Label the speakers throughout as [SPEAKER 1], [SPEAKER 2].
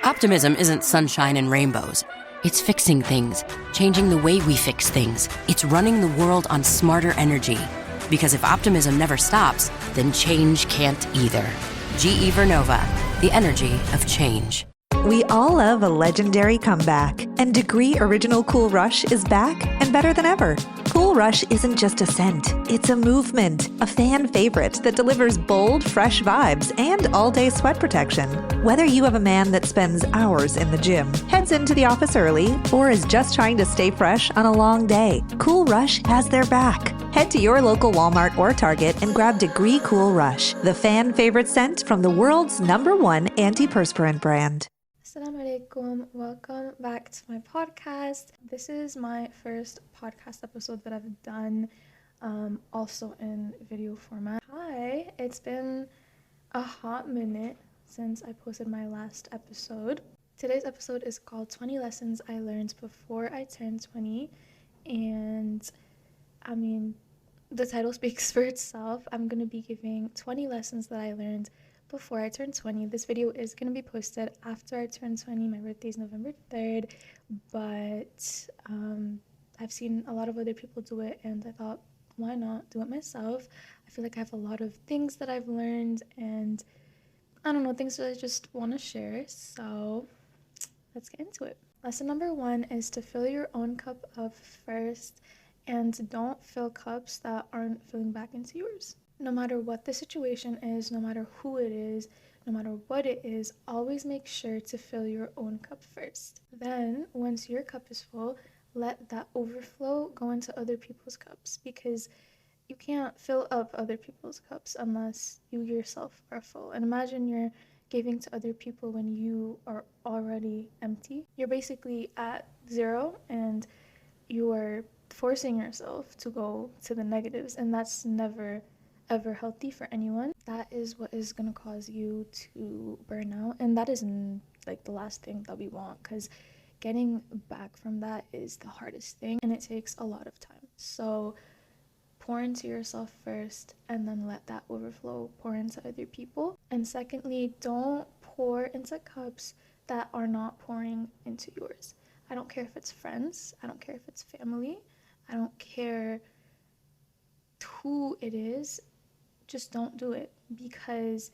[SPEAKER 1] Optimism isn't sunshine and rainbows. It's fixing things, changing the way we fix things. It's running the world on smarter energy. Because if optimism never stops, then change can't either. GE Vernova, the energy of change.
[SPEAKER 2] We all love a legendary comeback, and Degree Original Cool Rush is back and better than ever. Cool Rush isn't just a scent, it's a movement, a fan favorite that delivers bold, fresh vibes and all-day sweat protection. Whether you have a man that spends hours in the gym, heads into the office early, or is just trying to stay fresh on a long day, Cool Rush has their back. Head to your local Walmart or Target and grab Degree Cool Rush, the fan favorite scent from the world's #1 antiperspirant brand.
[SPEAKER 3] Assalamu alaikum, welcome back to my podcast. This is my first podcast episode that I've done, also in video format. Hi, it's been a hot minute since I posted my last episode. Today's episode is called 20 Lessons I Learned Before I Turned 20, and I mean, the title speaks for itself. I'm going to be giving 20 lessons that I learned before I turned 20. This video is going to be posted after I turn 20. My birthday is November 3rd, but I've seen a lot of other people do it, and I thought, why not do it myself? I feel like I have a lot of things that I've learned, and I don't know, things that I just want to share, so let's get into it. Lesson number 1 is to fill your own cup up first, and don't fill cups that aren't filling back into yours. No matter what the situation is, no matter who it is, no matter what it is, always make sure to fill your own cup first. Then, once your cup is full, let that overflow go into other people's cups, because you can't fill up other people's cups unless you yourself are full. And imagine you're giving to other people when you are already empty. You're basically at 0 and you are forcing yourself to go to the negatives, and that's never ever healthy for anyone. That is what is going to cause you to burn out, and that is like the last thing that we want, because getting back from that is the hardest thing, and it takes a lot of time. So pour into yourself first, and then let that overflow pour into other people. And secondly, don't pour into cups that are not pouring into yours. I don't care if it's friends, I don't care if it's family, I don't care who it is, just don't do it. Because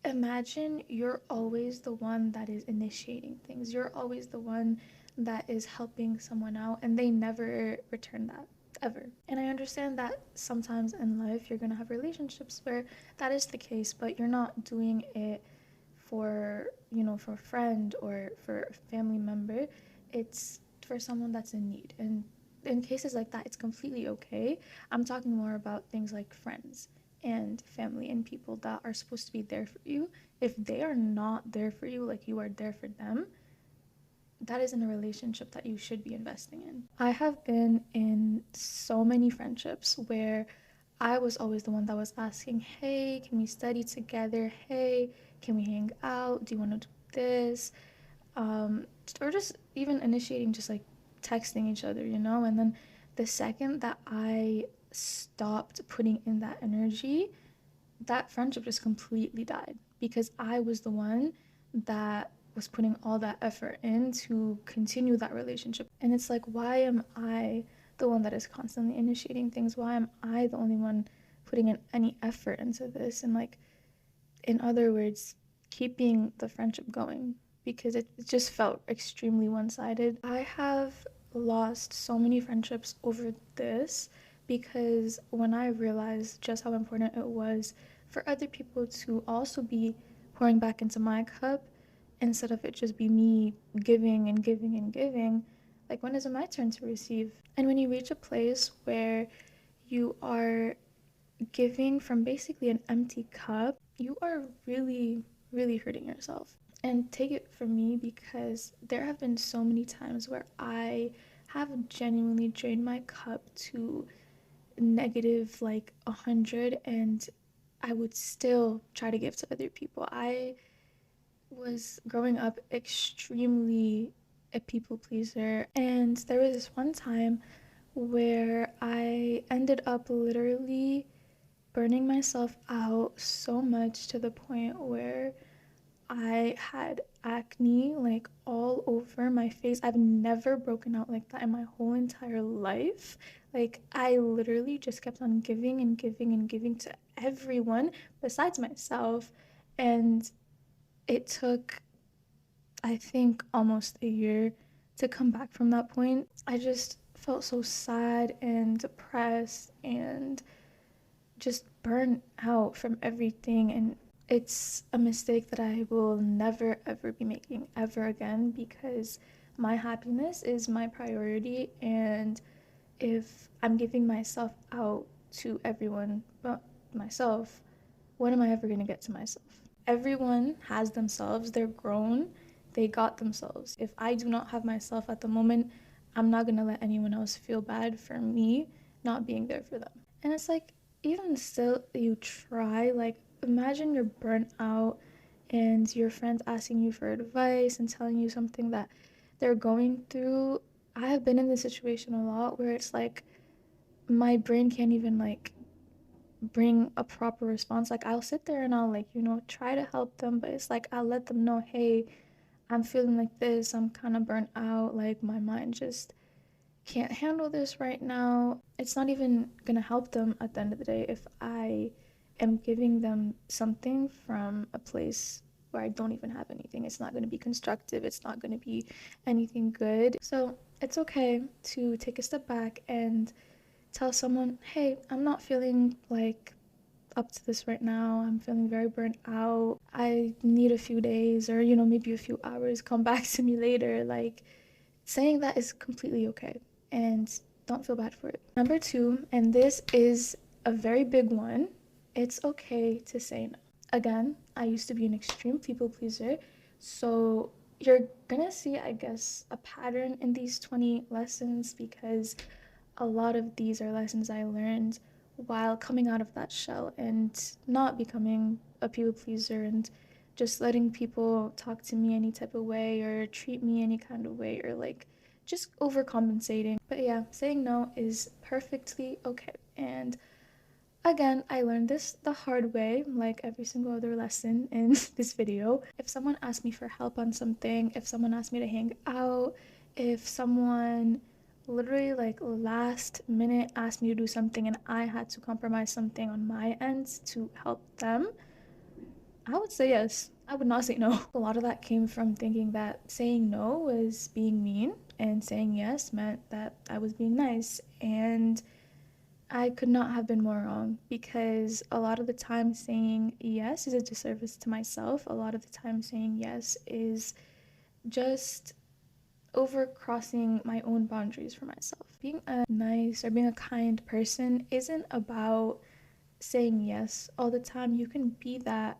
[SPEAKER 3] imagine you're always the one that is initiating things. You're always the one that is helping someone out, and they never return that, ever. And I understand that sometimes in life you're going to have relationships where that is the case, but you're not doing it for a friend or for a family member. It's for someone that's in need. And in cases like that, it's completely okay. I'm talking more about things like friends and family and people that are supposed to be there for you. If they are not there for you like you are there for them, that isn't a relationship that you should be investing in. I have been in so many friendships where I was always the one that was asking, hey, can we study together? Hey, can we hang out? Do you want to do this? Or just even initiating, just like texting each other, and then the second that I stopped putting in that energy, that friendship just completely died, because I was the one that was putting all that effort in to continue that relationship. And it's like, why am I the one that is constantly initiating things? Why am I the only one putting in any effort into this? And like, in other words, keeping the friendship going, because it just felt extremely one-sided. I have lost so many friendships over this, because when I realized just how important it was for other people to also be pouring back into my cup, instead of it just be me giving and giving and giving, like, when is it my turn to receive? And when you reach a place where you are giving from basically an empty cup, you are really, really hurting yourself. And take it from me, because there have been so many times where I have genuinely drained my cup to negative like 100, and I would still try to give to other people. I was growing up extremely a people pleaser, and there was this one time where I ended up literally burning myself out so much, to the point where I had acne like all over my face. I've never broken out like that in my whole entire life. Like, I literally just kept on giving and giving and giving to everyone besides myself. And it took, I think, almost a year to come back from that point. I just felt so sad and depressed and just burnt out from everything. And it's a mistake that I will never ever be making ever again, because my happiness is my priority. And if I'm giving myself out to everyone but myself, when am I ever going to get to myself? Everyone has themselves, they're grown, they got themselves. If I do not have myself at the moment, I'm not going to let anyone else feel bad for me not being there for them. And it's like, even still, you try, like, imagine you're burnt out and your friends asking you for advice and telling you something that they're going through. I have been in this situation a lot where it's like my brain can't even like bring a proper response. Like, I'll sit there and I'll, like, try to help them, but it's like I'll let them know, hey, I'm feeling like this, I'm kind of burnt out, like my mind just can't handle this right now. It's not even gonna help them at the end of the day if I am giving them something from a place where I don't even have anything. It's not gonna be constructive, it's not gonna be anything good. So it's okay to take a step back and tell someone, hey, I'm not feeling like up to this right now. I'm feeling very burnt out. I need a few days or, maybe a few hours. Come back to me later. Like, saying that is completely okay. And don't feel bad for it. Number two, and this is a very big one, it's okay to say no. Again, I used to be an extreme people pleaser. So you're gonna see, I guess, a pattern in these 20 lessons, because a lot of these are lessons I learned while coming out of that shell and not becoming a people pleaser and just letting people talk to me any type of way or treat me any kind of way, or like just overcompensating. But yeah, saying no is perfectly okay. And again, I learned this the hard way, like every single other lesson in this video. If someone asked me for help on something, if someone asked me to hang out, if someone literally like last minute asked me to do something and I had to compromise something on my end to help them, I would say yes. I would not say no. A lot of that came from thinking that saying no was being mean and saying yes meant that I was being nice. And I could not have been more wrong, because a lot of the time saying yes is a disservice to myself. A lot of the time saying yes is just overcrossing my own boundaries for myself. Being a nice or being a kind person isn't about saying yes all the time. You can be that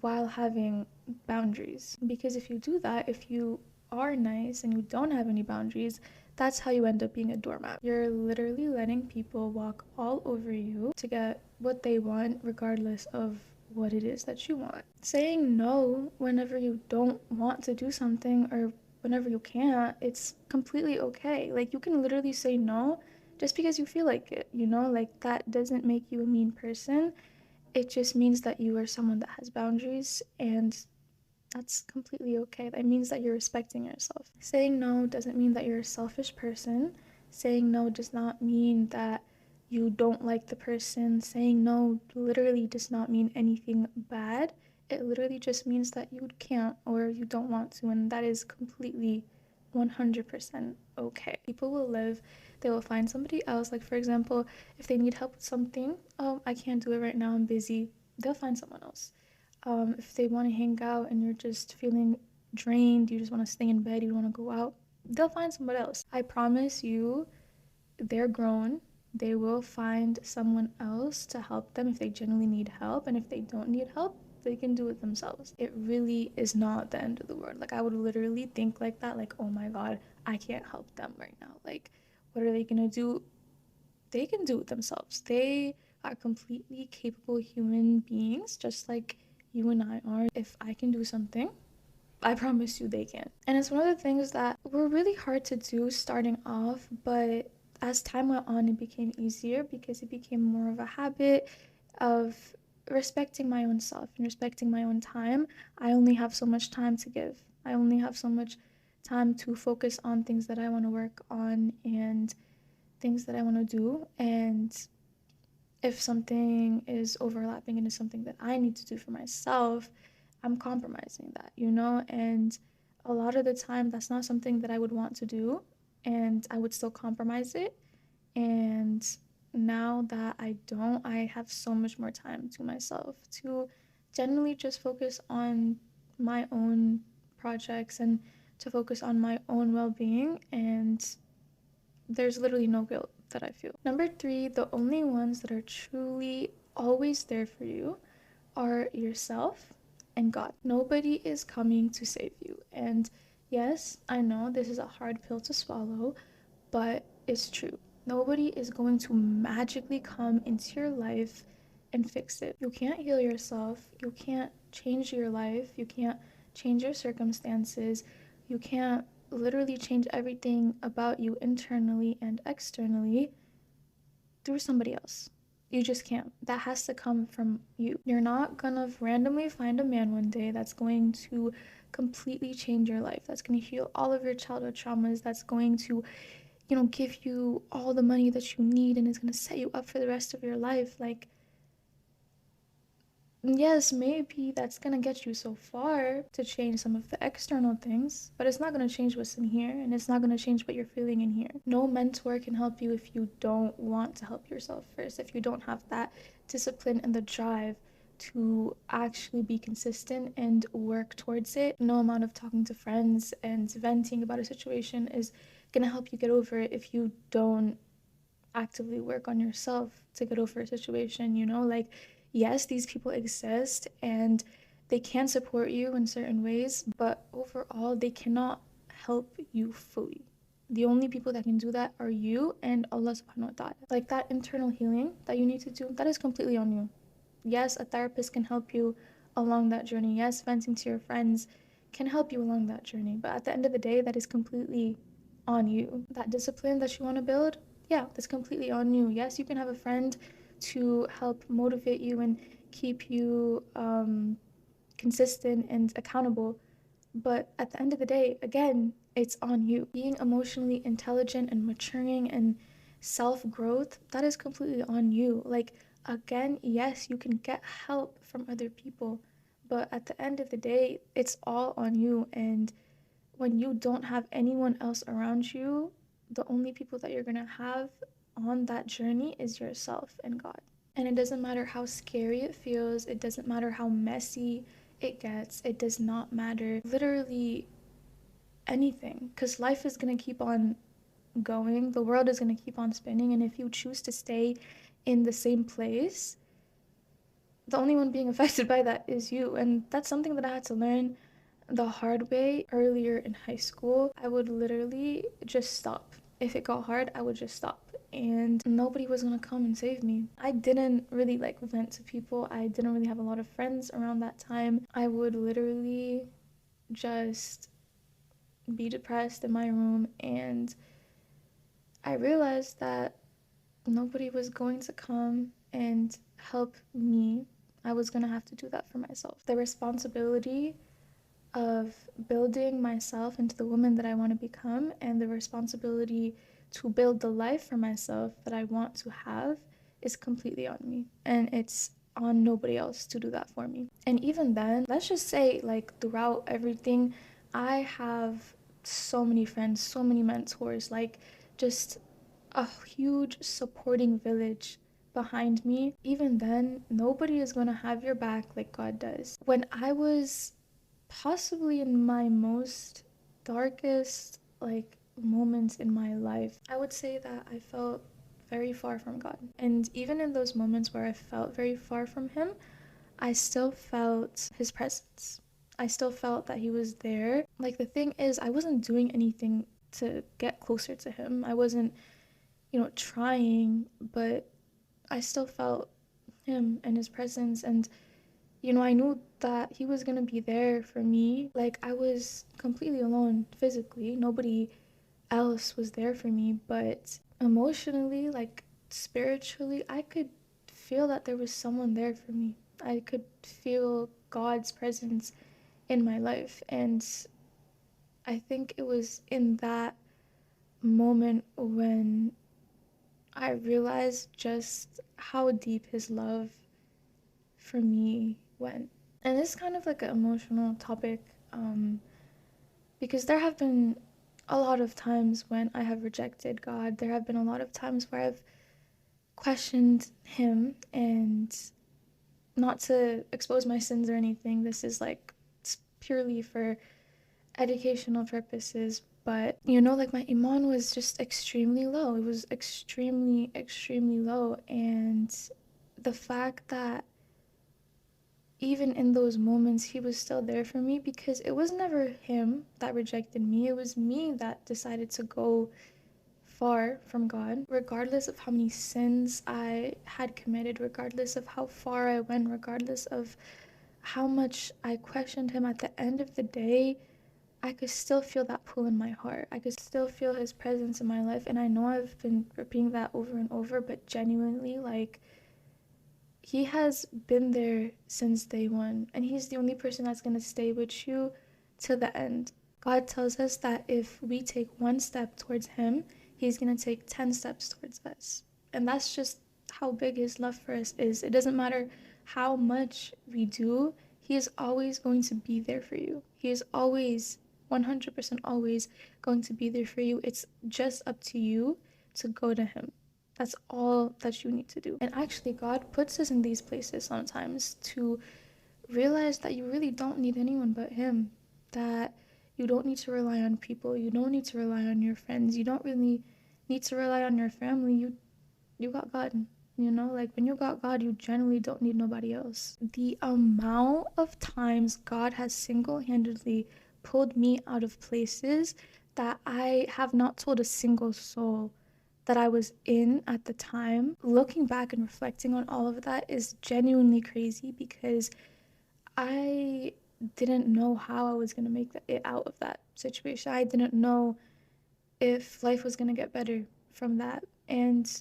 [SPEAKER 3] while having boundaries, because if you do that, if you are nice and you don't have any boundaries, that's how you end up being a doormat. You're literally letting people walk all over you to get what they want, regardless of what it is that you want. Saying no whenever you don't want to do something or whenever you can't, it's completely okay. Like, you can literally say no just because you feel like it, like that doesn't make you a mean person. It just means that you are someone that has boundaries, and that's completely okay. That means that you're respecting yourself. Saying no doesn't mean that you're a selfish person. Saying no does not mean that you don't like the person. Saying no literally does not mean anything bad. It literally just means that you can't or you don't want to, and that is completely 100% okay. People will live, they will find somebody else. Like, for example, if they need help with something, oh, I can't do it right now, I'm busy, they'll find someone else. If they want to hang out and you're just feeling drained, you just want to stay in bed, you don't want to go out, they'll find somebody else. I promise you, they're grown. They will find someone else to help them if they genuinely need help. And if they don't need help, they can do it themselves. It really is not the end of the world. Like, I would literally think like that, like, oh my God, I can't help them right now. Like, what are they gonna do? They can do it themselves. They are completely capable human beings, just like you and I are. If I can do something, I promise you they can. And it's one of the things that were really hard to do starting off, but as time went on, it became easier because it became more of a habit of respecting my own self and respecting my own time. I only have so much time to give. I only have so much time to focus on things that I want to work on and things that I want to do. And if something is overlapping into something that I need to do for myself, I'm compromising that, And a lot of the time, that's not something that I would want to do, and I would still compromise it. And now that I don't, I have so much more time to myself to generally just focus on my own projects and to focus on my own well-being, and there's literally no guilt that I feel. Number 3, the only ones that are truly always there for you are yourself and God. Nobody is coming to save you. And yes, I know this is a hard pill to swallow, but it's true. Nobody is going to magically come into your life and fix it. You can't heal yourself. You can't change your life. You can't change your circumstances. You can't literally change everything about you internally and externally through somebody else. You just can't. That has to come from you. You're not gonna randomly find a man one day that's going to completely change your life, that's gonna heal all of your childhood traumas, that's going to, give you all the money that you need and is gonna set you up for the rest of your life. Like, yes, maybe that's gonna get you so far to change some of the external things, but it's not gonna change what's in here, and it's not gonna change what you're feeling in here. No mentor can help you if you don't want to help yourself first, if you don't have that discipline and the drive to actually be consistent and work towards it. No amount of talking to friends and venting about a situation is gonna help you get over it if you don't actively work on yourself to get over a situation, Like, yes, these people exist and they can support you in certain ways, but overall, they cannot help you fully. The only people that can do that are you and Allah subhanahu wa ta'ala. Like, that internal healing that you need to do, that is completely on you. Yes, a therapist can help you along that journey. Yes, venting to your friends can help you along that journey. But at the end of the day, that is completely on you. That discipline that you want to build, yeah, that's completely on you. Yes, you can have a friend to help motivate you and keep you consistent and accountable. But at the end of the day, again, it's on you. Being emotionally intelligent and maturing and self-growth, that is completely on you. Like, again, yes, you can get help from other people, but at the end of the day, it's all on you. And when you don't have anyone else around you, the only people that you're gonna have on that journey is yourself and God. And it doesn't matter how scary it feels, it doesn't matter how messy it gets, it does not matter literally anything, because life is gonna keep on going, the world is gonna keep on spinning, and if you choose to stay in the same place, the only one being affected by that is you. And that's something that I had to learn the hard way earlier in high school. I would literally just stop. If it got hard, I would just stop. And nobody was gonna come and save me. I didn't really vent to people. I didn't really have a lot of friends around that time. I would literally just be depressed in my room, and I realized that nobody was going to come and help me. I was gonna have to do that for myself. The responsibility of building myself into the woman that I want to become, and the responsibility to build the life for myself that I want to have, is completely on me, and it's on nobody else to do that for me. And even then, let's just say, throughout everything, I have so many friends, so many mentors, just a huge supporting village behind me. Even then, nobody is going to have your back like God does. When I was possibly in my most darkest moments in my life, I would say that I felt very far from God. And even in those moments where I felt very far from him, I still felt his presence. I still felt that he was there. The thing is, I wasn't doing anything to get closer to him. I wasn't, trying, but I still felt him and his presence. And I knew that he was gonna be there for me. I was completely alone physically. Nobody else was there for me, but emotionally, spiritually, I could feel that there was someone there for me. I could feel God's presence in my life. And I think it was in that moment when I realized just how deep his love for me went. And it's kind of like an emotional topic, because there have been a lot of times when I have rejected God. There have been a lot of times where I've questioned him, and not to expose my sins or anything. This is like, it's purely for educational purposes. But, like my Imaan was just extremely low. It was extremely, extremely low. And the fact that even in those moments, he was still there for me, because it was never him that rejected me. It was me that decided to go far from God. Regardless of how many sins I had committed, regardless of how far I went, regardless of how much I questioned him, at the end of the day, I could still feel that pull in my heart. I could still feel his presence in my life. And I know I've been repeating that over and over, but genuinely, like, he has been there since day one, and he's the only person that's going to stay with you to the end. God tells us that if we take one step towards him, he's going to take 10 steps towards us. And that's just how big his love for us is. It doesn't matter how much we do, he is always going to be there for you. He is always, 100% always going to be there for you. It's just up to you to go to him. That's all that you need to do. And actually, God puts us in these places sometimes to realize that you really don't need anyone but him, that you don't need to rely on people, you don't need to rely on your friends, you don't really need to rely on your family. You got God. Like, when you got God, you generally don't need nobody else. The amount of times God has single-handedly pulled me out of places that I have not told a single soul that I was in at the time. Looking back and reflecting on all of that is genuinely crazy, because I didn't know how I was going to make it out of that situation. I didn't know if life was going to get better from that. And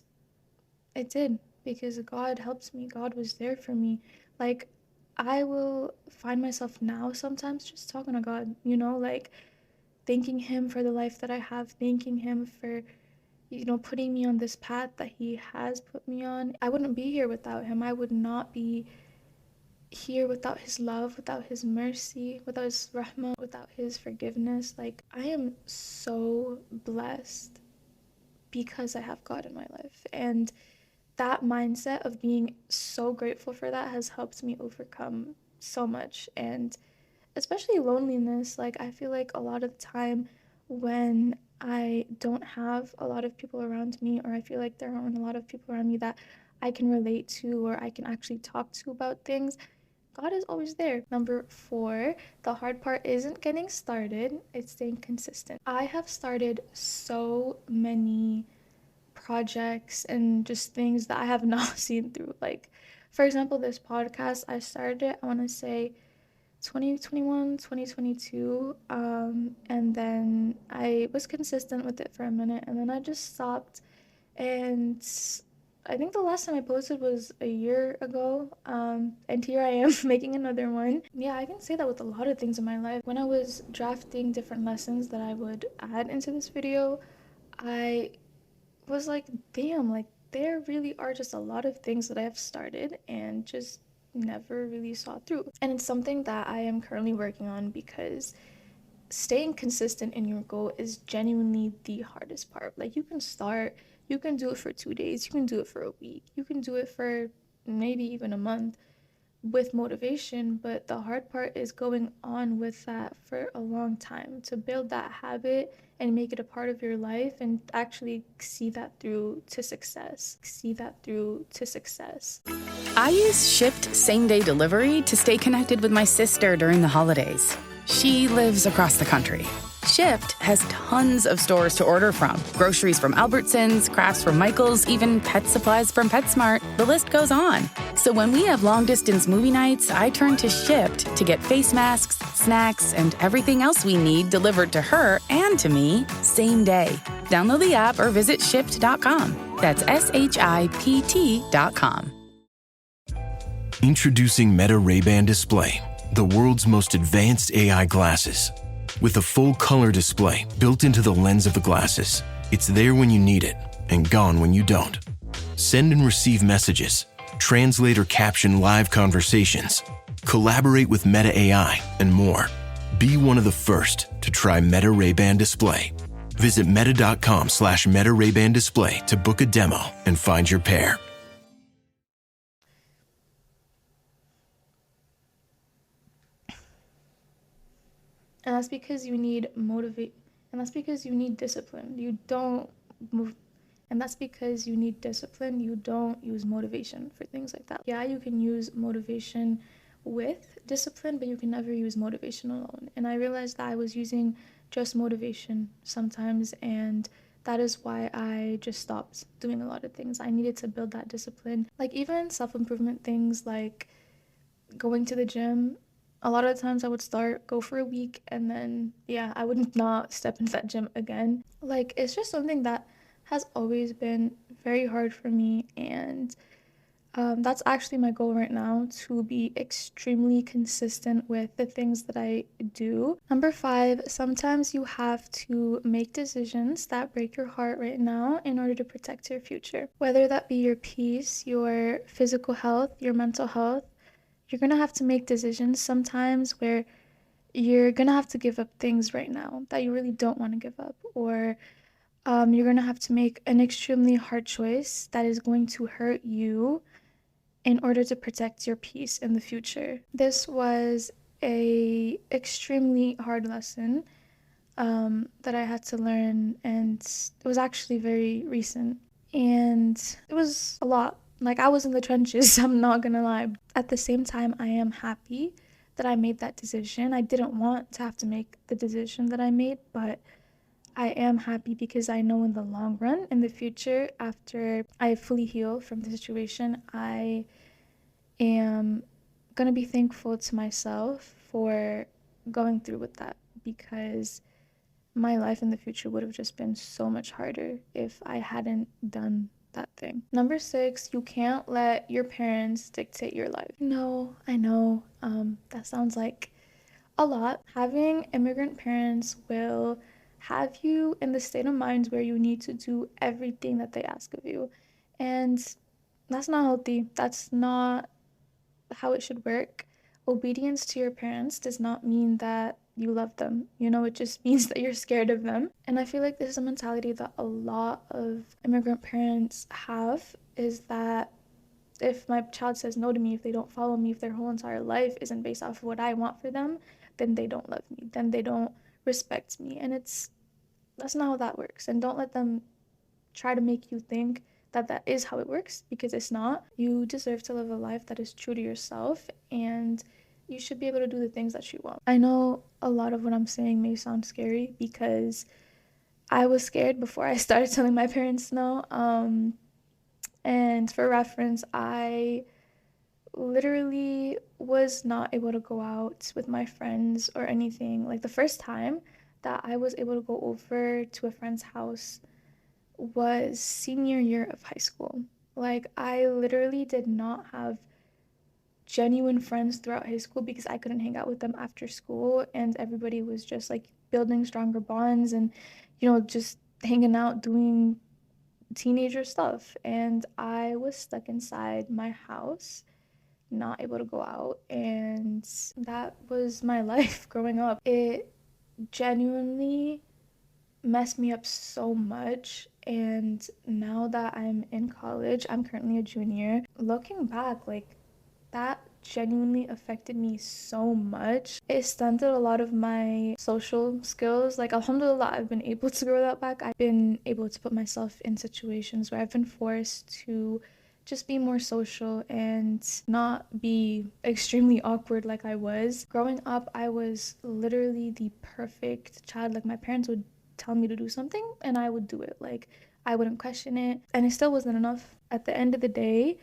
[SPEAKER 3] it did, because God helps me. God was there for me. Like, I will find myself now sometimes just talking to God, like thanking him for the life that I have, thanking him for putting me on this path that he has put me on. I wouldn't be here without him. I would not be here without his love, without his mercy, without his rahmah, without his forgiveness. Like, I am so blessed because I have God in my life. And that mindset of being so grateful for that has helped me overcome so much. And especially loneliness. Like, I feel like a lot of the time when I don't have a lot of people around me, or I feel like there aren't a lot of people around me that I can relate to or I can actually talk to about things, God is always there. Number 4, the hard part isn't getting started, it's staying consistent. I have started so many projects and just things that I have not seen through. Like, for example, this podcast, I started it, I want to say 2021, 2022, and then I was consistent with it for a minute, and then I just stopped. And I think the last time I posted was a year ago, and here I am making another one. Yeah, I can say that with a lot of things in my life. When I was drafting different lessons that I would add into this video, I was like, damn, like, there really are just a lot of things that I have started and just never really saw through. And it's something that I am currently working on, because staying consistent in your goal is genuinely the hardest part. Like, you can start, you can do it for 2 days, you can do it for a week, you can do it for maybe even a month with motivation, but the hard part is going on with that for a long time, to build that habit and make it a part of your life and actually see that through to success.
[SPEAKER 4] I use Shipt same-day delivery to stay connected with my sister during the holidays. She lives across the country. Shipt has tons of stores to order from. Groceries from Albertsons, crafts from Michael's, even pet supplies from PetSmart. The list goes on. So when we have long-distance movie nights, I turn to Shipt to get face masks, snacks, and everything else we need delivered to her and to me same day. Download the app or visit Shipt.com. That's SHIPT.com.
[SPEAKER 5] Introducing Meta Ray-Ban Display, the world's most advanced AI glasses. With a full color display built into the lens of the glasses, it's there when you need it and gone when you don't. Send and receive messages, translate or caption live conversations, collaborate with Meta AI, and more. Be one of the first to try Meta Ray-Ban Display. Visit meta.com/Meta Ray-Ban Display to book a demo and find your pair.
[SPEAKER 3] And that's because you need and that's because you need discipline. You don't move and that's because you need discipline. You don't use motivation for things like that. Yeah, you can use motivation with discipline, but you can never use motivation alone. And I realized that I was using just motivation sometimes, and that is why I just stopped doing a lot of things. I needed to build that discipline. Like even self-improvement things like going to the gym. A lot of the times I would go for a week, and then I would not step into that gym again. Like it's just something that has always been very hard for me, and that's actually my goal right now, to be extremely consistent with the things that I do. Number 5, sometimes you have to make decisions that break your heart right now in order to protect your future. Whether that be your peace, your physical health, your mental health, you're gonna have to make decisions sometimes where you're gonna have to give up things right now that you really don't want to give up, or you're gonna have to make an extremely hard choice that is going to hurt you in order to protect your peace in the future. This was a extremely hard lesson that I had to learn, and it was actually very recent. And it was a lot. Like I was in the trenches, I'm not gonna lie. At the same time, I am happy that I made that decision. I didn't want to have to make the decision that I made, but I am happy because I know in the long run, in the future, after I fully heal from the situation, I am gonna be thankful to myself for going through with that, because my life in the future would have just been so much harder if I hadn't done that thing. Number 6, you can't let your parents dictate your life. No, I know, that sounds like a lot. Having immigrant parents will have you in the state of mind where you need to do everything that they ask of you. And that's not healthy. That's not how it should work. Obedience to your parents does not mean that you love them. It just means that you're scared of them. And I feel like this is a mentality that a lot of immigrant parents have, is that if my child says no to me, if they don't follow me, if their whole entire life isn't based off of what I want for them, then they don't love me, then they don't respect me. And that's not how that works. And don't let them try to make you think that that is how it works, because it's not. You deserve to live a life that is true to yourself, and you should be able to do the things that you want. I know a lot of what I'm saying may sound scary, because I was scared before I started telling my parents no. And for reference, I literally was not able to go out with my friends or anything. Like the first time that I was able to go over to a friend's house was senior year of high school. Like I literally did not have genuine friends throughout high school because I couldn't hang out with them after school, and everybody was just like building stronger bonds and just hanging out doing teenager stuff, and I was stuck inside my house, not able to go out, and that was my life growing up. It genuinely messed me up so much, and now that I'm in college, I'm currently a junior, looking back, like that genuinely affected me so much. It stunted a lot of my social skills. Like alhamdulillah, I've been able to grow that back. I've been able to put myself in situations where I've been forced to just be more social and not be extremely awkward like I was. Growing up, I was literally the perfect child. Like my parents would tell me to do something and I would do it. Like I wouldn't question it, and it still wasn't enough. At the end of the day,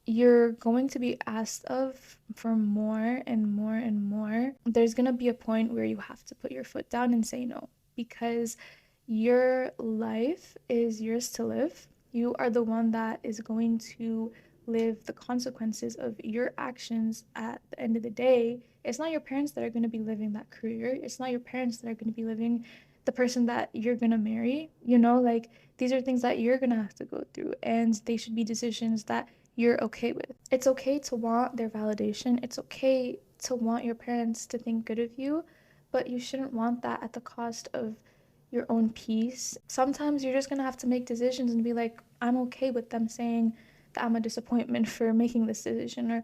[SPEAKER 3] you're going to be asked of for more and more and more. There's going to be a point where you have to put your foot down and say no, because your life is yours to live. You are the one that is going to live the consequences of your actions at the end of the day. It's not your parents that are going to be living that career. It's not your parents that are going to be living the person that you're going to marry. You know, like these are things that you're going to have to go through, and they should be decisions that you're okay with. It's okay to want their validation. It's okay to want your parents to think good of you, but you shouldn't want that at the cost of your own peace. Sometimes you're just gonna have to make decisions and be like, I'm okay with them saying that I'm a disappointment for making this decision, or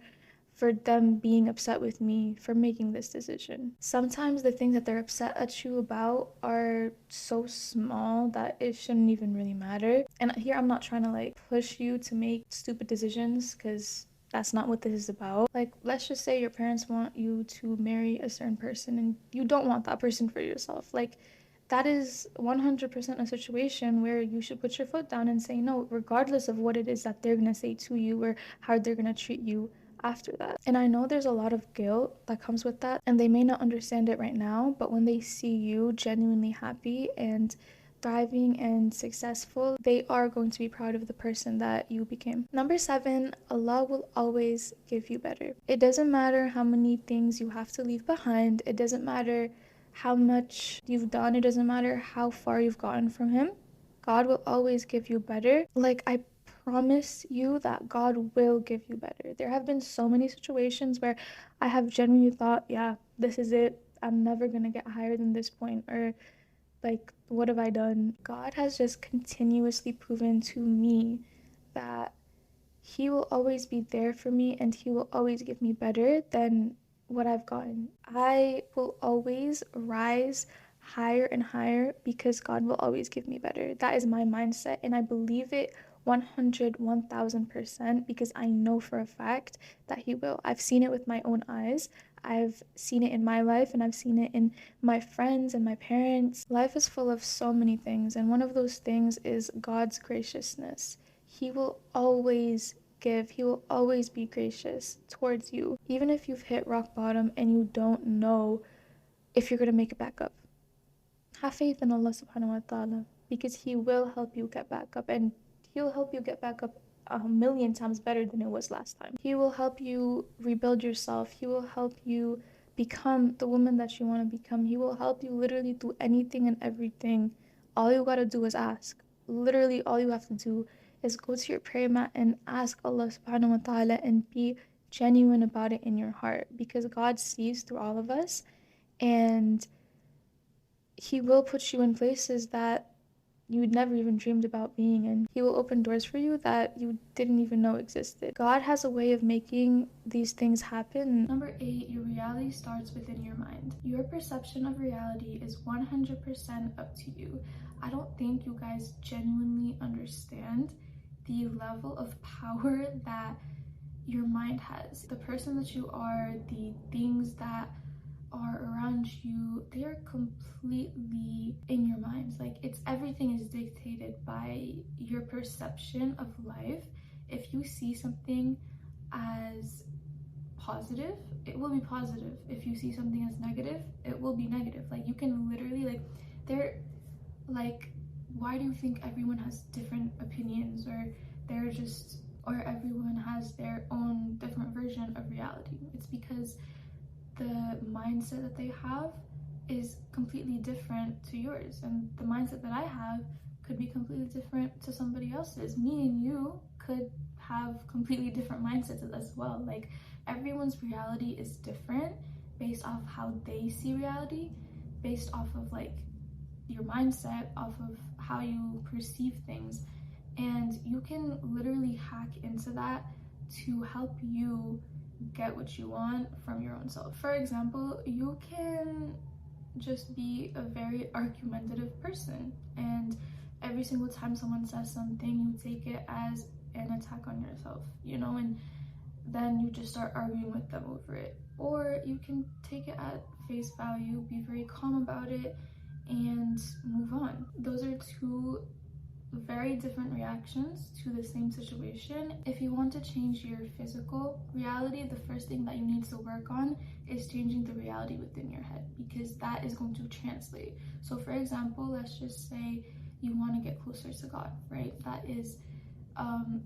[SPEAKER 3] for them being upset with me for making this decision. Sometimes the things that they're upset at you about are so small that it shouldn't even really matter. And here I'm not trying to like push you to make stupid decisions, because that's not what this is about. Like, let's just say your parents want you to marry a certain person and you don't want that person for yourself. Like, that is 100% a situation where you should put your foot down and say no, regardless of what it is that they're gonna say to you or how they're gonna treat you after that. And I know there's a lot of guilt that comes with that, and they may not understand it right now, but when they see you genuinely happy and thriving and successful, they are going to be proud of the person that you became. Number 7, Allah will always give you better. It doesn't matter how many things you have to leave behind. It doesn't matter how much you've done. It doesn't matter how far you've gotten from Him. God will always give you better. Like, I promise you that God will give you better. There have been so many situations where I have genuinely thought, yeah, this is it. I'm never gonna get higher than this point, or like, what have I done? God has just continuously proven to me that He will always be there for me, and He will always give me better than what I've gotten. I will always rise higher and higher because God will always give me better. That is my mindset, and I believe it 1000% because I know for a fact that He will. I've seen it with my own eyes. I've seen it in my life, and I've seen it in my friends and my parents. Life is full of so many things, and one of those things is God's graciousness. He will always give. He will always be gracious towards you, even if you've hit rock bottom and you don't know if you're going to make it back up. Have faith in Allah subhanahu wa ta'ala, because He will help you get back up, and He'll help you get back up 1,000,000 times better than it was last time. He will help you rebuild yourself. He will help you become the woman that you want to become. He will help you literally do anything and everything. All you gotta do is ask. Literally all you have to do is go to your prayer mat and ask Allah subhanahu wa ta'ala, and be genuine about it in your heart, because God sees through all of us, and He will put you in places that you never even dreamed about being in. He will open doors for you that you didn't even know existed. God has a way of making these things happen. Number 8, your reality starts within your mind. Your perception of reality is 100% up to you. I don't think you guys genuinely understand the level of power that your mind has. The person that you are, the things that are around you, they are completely in your minds. Like, it's everything is dictated by your perception of life. If you see something as positive, it will be positive. If you see something as negative, it will be negative. Like, you can literally, like, they're like, why do you think everyone has different opinions, or they're just, or everyone has their own different version of reality? It's because the mindset that they have is completely different to yours, and the mindset that I have could be completely different to somebody else's. Me and you could have completely different mindsets as well. Like, everyone's reality is different based off how they see reality, based off of like your mindset, off of how you perceive things, and you can literally hack into that to help you get what you want from your own self. For example, you can just be a very argumentative person, and every single time someone says something, you take it as an attack on yourself, you know, and then you just start arguing with them over it. Or you can take it at face value, be very calm about it, and move on. Those are two very different reactions to the same situation. If you want to change your physical reality, the first thing that you need to work on is changing the reality within your head, because that is going to translate. So for example, let's just say you want to get closer to God, right? That is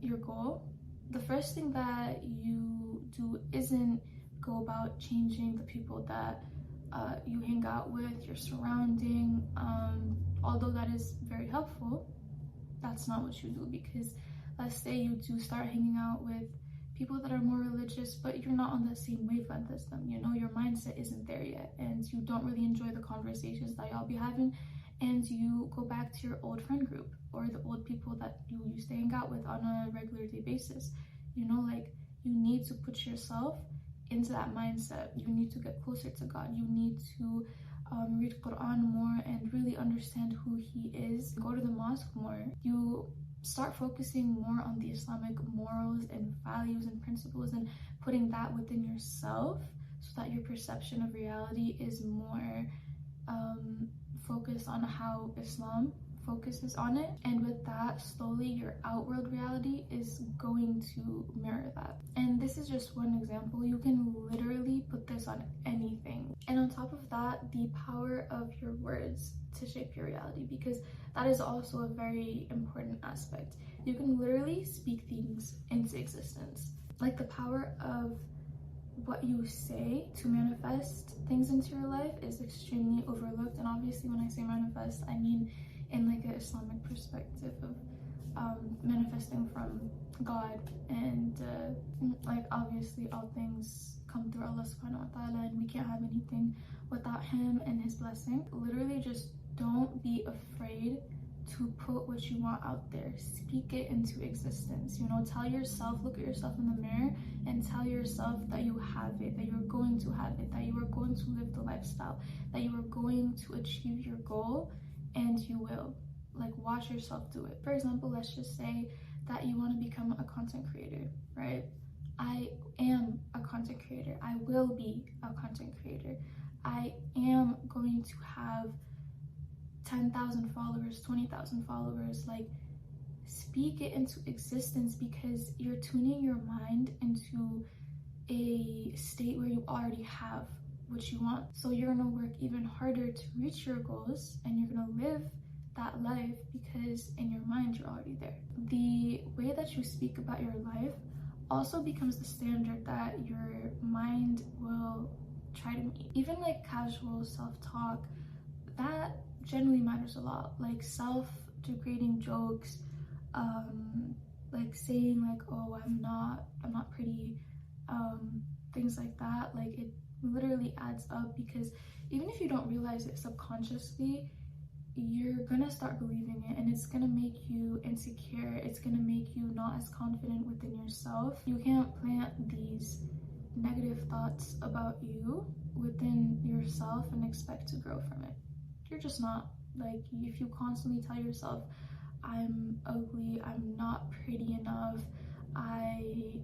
[SPEAKER 3] your goal. the first thing that you do isn't go about changing the people that you hang out with, your surrounding, although that is very helpful. That's not what you do, because let's say you do start hanging out with people that are more religious, but you're not on the same wavelength as them. You know, your mindset isn't there yet, and you don't really enjoy the conversations that y'all be having, and you go back to your old friend group or the old people that you used to hang out with on a regular day basis. You know, like, you need to put yourself into that mindset. You need to get closer to God. You need to read Quran more and really understand who He is. Go to the mosque more. You start focusing more on the Islamic morals and values and principles and putting that within yourself, so that your perception of reality is more focused on how Islam focuses on it. And with that, slowly your outward reality is going to mirror that. And this is just one example. You can literally put this on anything. And on top of that, the power of your words to shape your reality, because that is also a very important aspect. You can literally speak things into existence. Like, the power of what you say to manifest things into your life is extremely overlooked. And obviously, when I say manifest, I mean in like an Islamic perspective of manifesting from God. And like, obviously all things come through Allah subhanahu wa ta'ala, and we can't have anything without Him and His blessing. Literally, just don't be afraid to put what you want out there. Speak it into existence. You know, tell yourself, look at yourself in the mirror and tell yourself that you have it, that you're going to have it, that you are going to live the lifestyle, that you are going to achieve your goal, and you will. Like, watch yourself do it. For example, let's just say that you want to become a content creator, right? I am a content creator. I will be a content creator. I am going to have 10,000 followers, 20,000 followers. Like, speak it into existence, because you're tuning your mind into a state where you already have what you want. So you're gonna work even harder to reach your goals, and you're gonna live that life because in your mind you're already there. The way that you speak about your life also becomes the standard that your mind will try to meet. Even like casual self-talk, that generally matters a lot. Like self-degrading jokes, like saying like, oh, I'm not pretty, things like that. Like, it literally adds up, because even if you don't realize it subconsciously, you're gonna start believing it, and it's gonna make you insecure. It's gonna make you not as confident within yourself. You can't plant these negative thoughts about you within yourself and expect to grow from it. You're just not. Like, if you constantly tell yourself, I'm ugly, I'm not pretty enough, I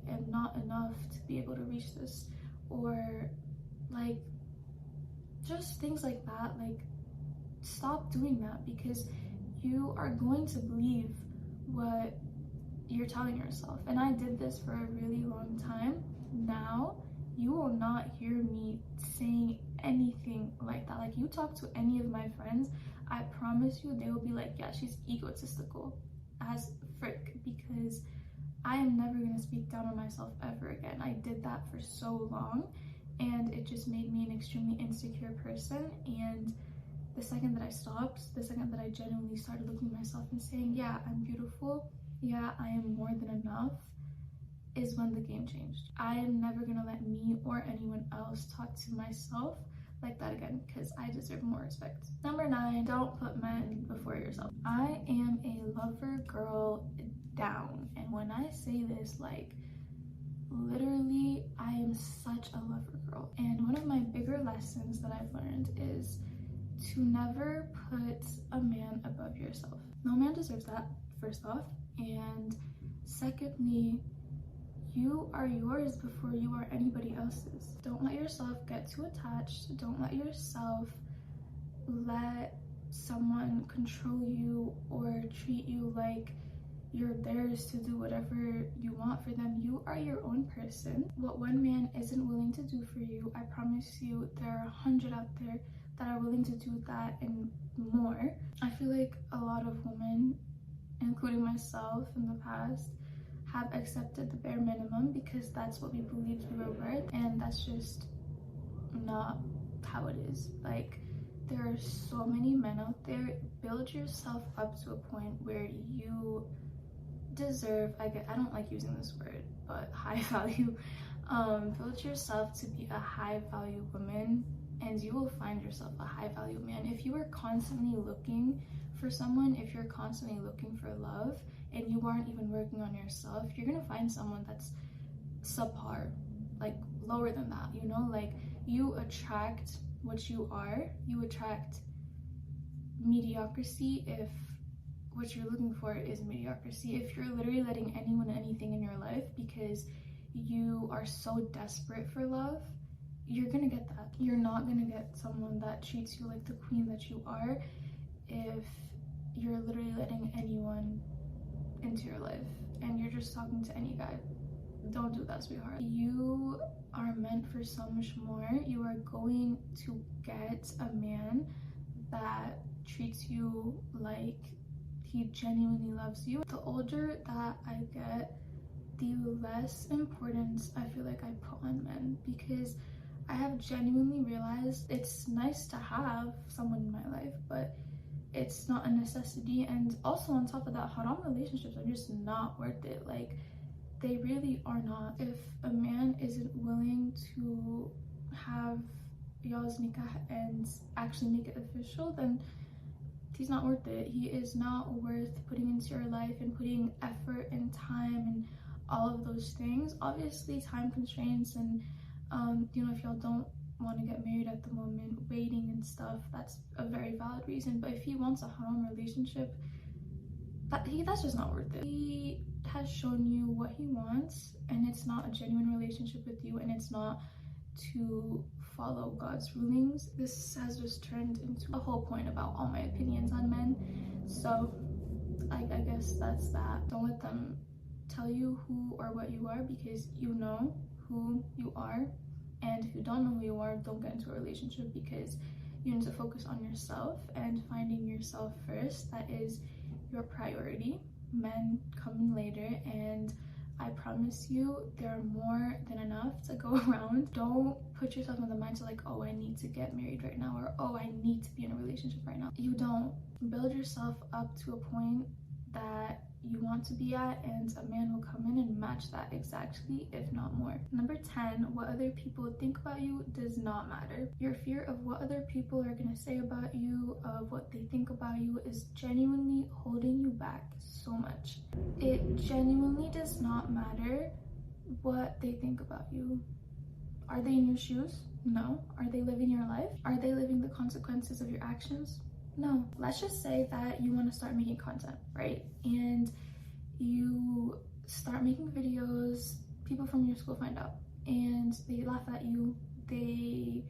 [SPEAKER 3] am not enough to be able to reach this, or like just things like that, like, stop doing that, because you are going to believe what you're telling yourself. And I did this for a really long time. Now you will not hear me saying anything like that. Like, you talk to any of my friends, I promise you they will be like, yeah, she's egotistical as frick, because I am never gonna speak down on myself ever again. I did that for so long, and it just made me an extremely insecure person. And the second that I stopped, the second that I genuinely started looking at myself and saying, yeah, I'm beautiful, yeah, I am more than enough, is when the game changed. I am never gonna let me or anyone else talk to myself like that again, because I deserve more respect. Number 9, don't put men before yourself. I am a lover girl down, and when I say this, like, literally, I am such a lover girl. And one of my bigger lessons that I've learned is to never put a man above yourself. No man deserves that, first off, and secondly, you are yours before you are anybody else's. Don't let yourself get too attached. Don't let yourself let someone control you or treat you like you're theirs to do whatever you want for them. You are your own person. What one man isn't willing to do for you, I promise you there are 100 out there that are willing to do that and more. I feel like a lot of women, including myself in the past, have accepted the bare minimum because that's what we believed we were worth, and that's just not how it is. Like, there are so many men out there. Build yourself up to a point where you deserve, I don't like using this word, but high value. Build yourself to be a high value woman, and you will find yourself a high value man. If you are constantly looking for someone, if you're constantly looking for love and you aren't even working on yourself, you're gonna find someone that's subpar, like lower than that, you know? Like, you attract what you are. You attract mediocrity if what you're looking for is mediocrity. If you're literally letting anyone, anything in your life because you are so desperate for love, you're gonna get that. You're not gonna get someone that treats you like the queen that you are if you're literally letting anyone into your life and you're just talking to any guy. Don't do that, sweetheart. You are meant for so much more. You are going to get a man that treats you like he genuinely loves you. The older that I get, the less importance I feel like I put on men, because I have genuinely realized it's nice to have someone in my life, but it's not a necessity. And also on top of that, haram relationships are just not worth it. Like, they really are not. If a man isn't willing to have y'all's nikah and actually make it official, then he's not worth it. He is not worth putting into your life and putting effort and time and all of those things. Obviously, time constraints and you know, if y'all don't want to get married at the moment, waiting and stuff, that's a very valid reason. But if he wants a haram relationship, that's just not worth it. He has shown you what he wants, and it's not a genuine relationship with you, and it's not to follow God's rulings. This has just turned into a whole point about all my opinions on men. So I guess that's that. Don't let them tell you who or what you are, because you know who you are. And if you don't know who you are, don't get into a relationship, because you need to focus on yourself and finding yourself first. That is your priority. Men come later, and I promise you there are more than enough to go around. Don't put yourself in the mindset like, oh, I need to get married right now, or oh, I need to be in a relationship right now. You don't. Build yourself up to a point that you want to be at, and a man will come in and match that exactly, if not more. Number 10, what other people think about you does not matter. Your fear of what other people are going to say about you, of what they think about you, is genuinely holding you back so much. It genuinely does not matter what they think about you. Are they in your shoes? No. Are they living your life? Are they living the consequences of your actions? No. Let's just say that you want to start making content, right? And you start making videos, people from your school find out, and they laugh at you, they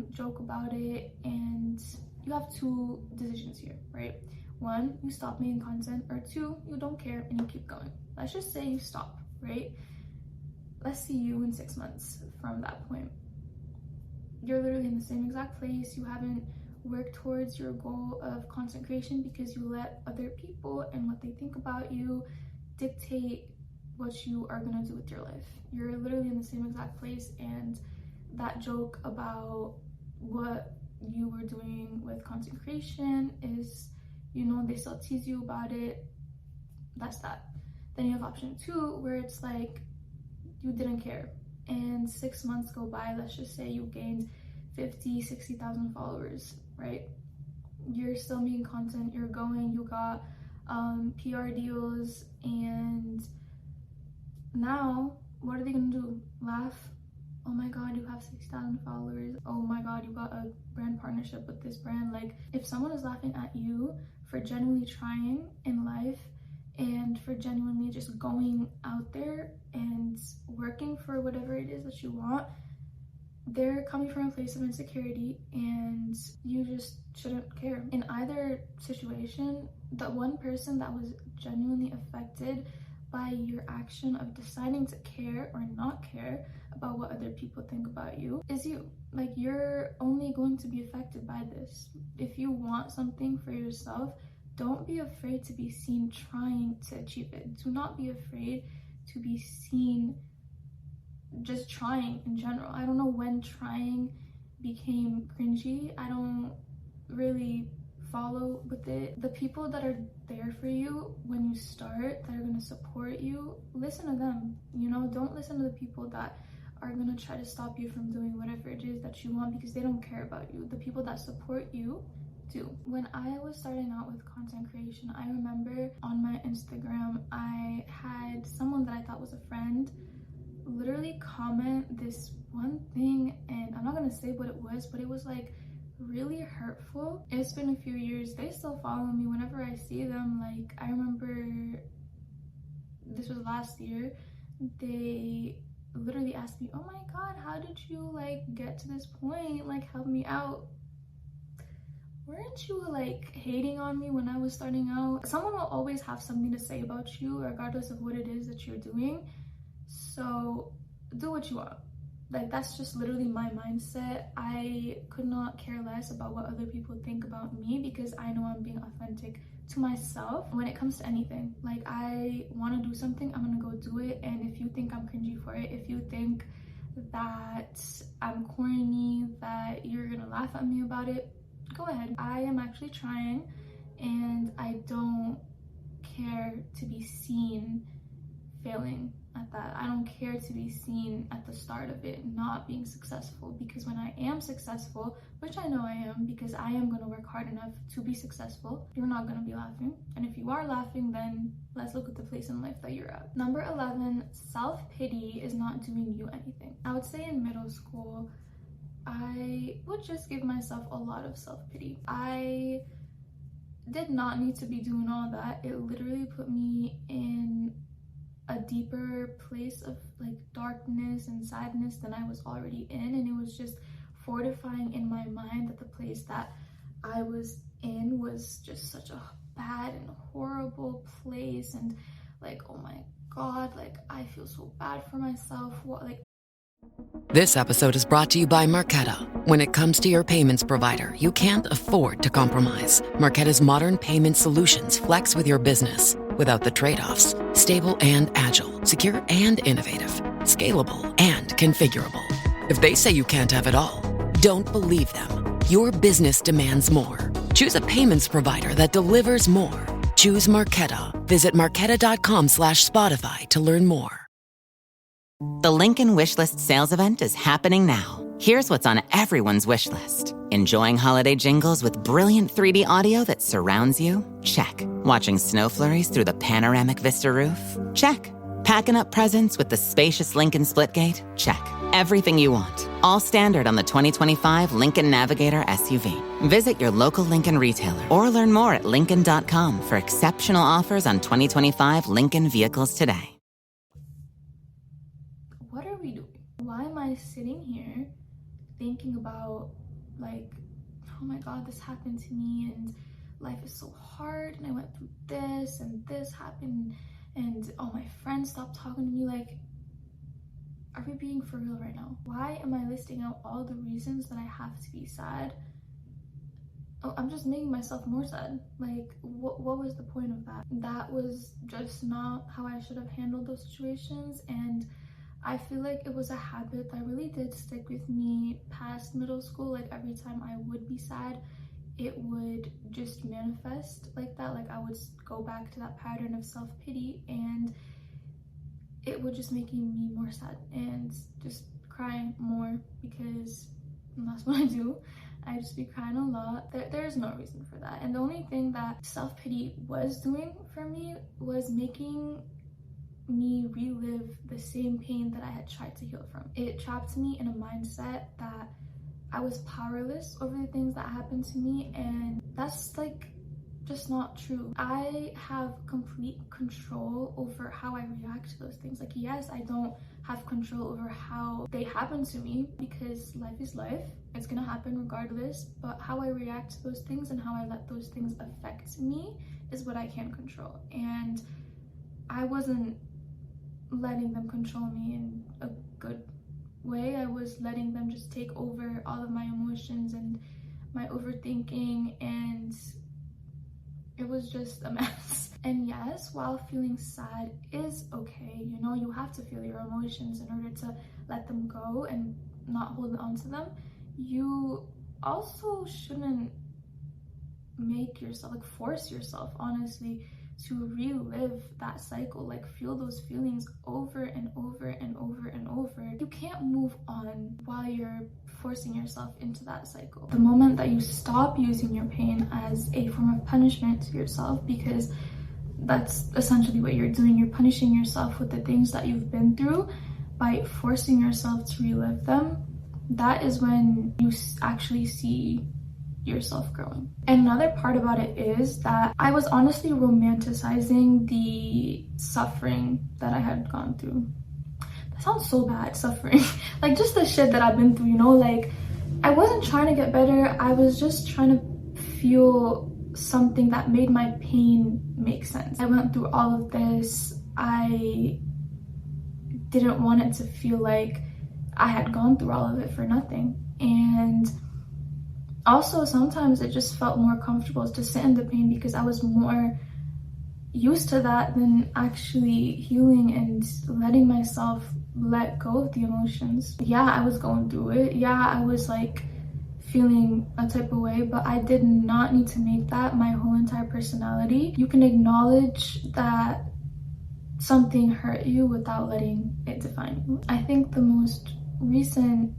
[SPEAKER 3] joke about it, and you have two decisions here, right? One, you stop making content, or two, you don't care and you keep going. Let's just say you stop, right? Let's see you in 6 months from that point. You're literally in the same exact place. You haven't work towards your goal of content creation because you let other people and what they think about you dictate what you are going to do with your life. You're literally in the same exact place, and that joke about what you were doing with content creation is, you know, they still tease you about it. That's that. Then you have option 2, where it's like you didn't care, and 6 months go by. Let's just say you gained 50, 60,000 followers, right? You're still making content, you're going, you got PR deals, and now what are they gonna do? Laugh? Oh my god, you have 60,000 followers. Oh my god, you got a brand partnership with this brand. Like, if someone is laughing at you for genuinely trying in life and for genuinely just going out there and working for whatever it is that you want, they're coming from a place of insecurity, and you just shouldn't care. In either situation, the one person that was genuinely affected by your action of deciding to care or not care about what other people think about you is you. Like, you're only going to be affected by this. If you want something for yourself, don't be afraid to be seen trying to achieve it. Do not be afraid to be seen just trying in general. I don't know when trying became cringy. I don't really follow with it. The people that are there for you when you start, that are going to support you, listen to them. You know, don't listen to the people that are going to try to stop you from doing whatever it is that you want, because they don't care about you. The people that support you do. When I was starting out with content creation, I remember on my Instagram, I had someone that I thought was a friend literally comment this one thing, and I'm not gonna say what it was, but it was like really hurtful. It's been a few years. They still follow me. Whenever I see them, like, I remember this was last year, they literally asked me, oh my god, how did you like get to this point, like help me out. Weren't you like hating on me when I was starting out? Someone will always have something to say about you regardless of what it is that you're doing. So do what you want. Like, that's just literally my mindset. I could not care less about what other people think about me, because I know I'm being authentic to myself when it comes to anything. Like, I want to do something, I'm gonna go do it. And if you think I'm cringy for it, if you think that I'm corny, that you're gonna laugh at me about it, go ahead. I am actually trying, and I don't care to be seen failing at that. I don't care to be seen at the start of it not being successful, because when I am successful, which I know I am, because I am going to work hard enough to be successful, you're not going to be laughing. And if you are laughing, then let's look at the place in life that you're at. Number 11, self-pity is not doing you anything. I would say in middle school, I would just give myself a lot of self-pity. I did not need to be doing all that. It literally put me in a deeper place of like darkness and sadness than I was already in, and it was just fortifying in my mind that the place that I was in was just such a bad and horrible place, and like, oh my god, like I feel so bad for myself. What, like.
[SPEAKER 1] This episode is brought to you by Marqeta. When it comes to your payments provider, you can't afford to compromise. Marqeta's modern payment solutions flex with your business without the trade-offs. Stable and agile, secure and innovative, scalable and configurable. If they say you can't have it all, don't believe them. Your business demands more. Choose a payments provider that delivers more. Choose Marqeta. Visit marqeta.com/Spotify to learn more.
[SPEAKER 6] The Lincoln Wishlist sales event is happening now. Here's what's on everyone's wish list. Enjoying holiday jingles with brilliant 3D audio that surrounds you? Check. Watching snow flurries through the panoramic Vista roof? Check. Packing up presents with the spacious Lincoln Splitgate? Check. Everything you want. All standard on the 2025 Lincoln Navigator SUV. Visit your local Lincoln retailer or learn more at Lincoln.com for exceptional offers on 2025 Lincoln vehicles today.
[SPEAKER 3] What are we doing? Why am I sitting here thinking about like, oh my god, this happened to me and life is so hard and I went through this and this happened and all my friends stopped talking to me? Like, are we being for real right now? Why am I listing out all the reasons that I have to be sad? Oh, I'm just making myself more sad. Like, what was the point of that? That was just not how I should have handled those situations, and I feel like it was a habit that really did stick with me past middle school. Like, every time I would be sad, it would just manifest like that. Like, I would go back to that pattern of self-pity, and it would just making me more sad and just crying more, because that's what I do. I just be crying a lot. There's no reason for that. And the only thing that self-pity was doing for me was making me relive the same pain that I had tried to heal from. It trapped me in a mindset that I was powerless over the things that happened to me, and that's like just not true. I have complete control over how I react to those things. Like, yes, I don't have control over how they happen to me, because life is life. It's gonna happen regardless, but how I react to those things and how I let those things affect me is what I can control. And I wasn't letting them control me in a good way. I was letting them just take over all of my emotions and my overthinking, and it was just a mess. And yes, while feeling sad is okay, you know, you have to feel your emotions in order to let them go and not hold on to them. You also shouldn't make yourself, like, force yourself, honestly, to relive that cycle, like feel those feelings over and over and over and over. You can't move on while you're forcing yourself into that cycle. The moment that you stop using your pain as a form of punishment to yourself, because that's essentially what you're doing, you're punishing yourself with the things that you've been through by forcing yourself to relive them, that is when you actually see yourself growing. And another part about it is that I was honestly romanticizing the suffering that I had gone through. That sounds so bad, suffering. Like, just the shit that I've been through, you know? Like, I wasn't trying to get better, I was just trying to feel something that made my pain make sense. I went through all of this. I didn't want it to feel like I had gone through all of it for nothing. And also, sometimes it just felt more comfortable to sit in the pain because I was more used to that than actually healing and letting myself let go of the emotions. Yeah, I was going through it. Yeah, I was like feeling a type of way, but I did not need to make that my whole entire personality. You can acknowledge that something hurt you without letting it define you. I think the most recent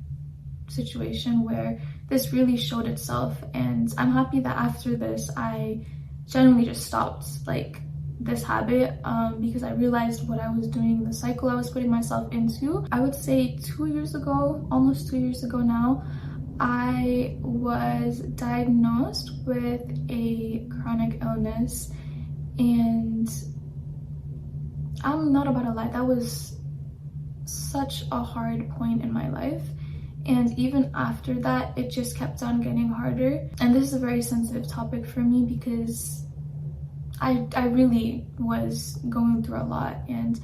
[SPEAKER 3] situation where this really showed itself, and I'm happy that after this I genuinely just stopped like this habit, because I realized what I was doing, the cycle I was putting myself into. I would say 2 years ago, almost 2 years ago now, I was diagnosed with a chronic illness, and I'm not about to lie, that was such a hard point in my life. And even after that, it just kept on getting harder. And this is a very sensitive topic for me because I really was going through a lot, and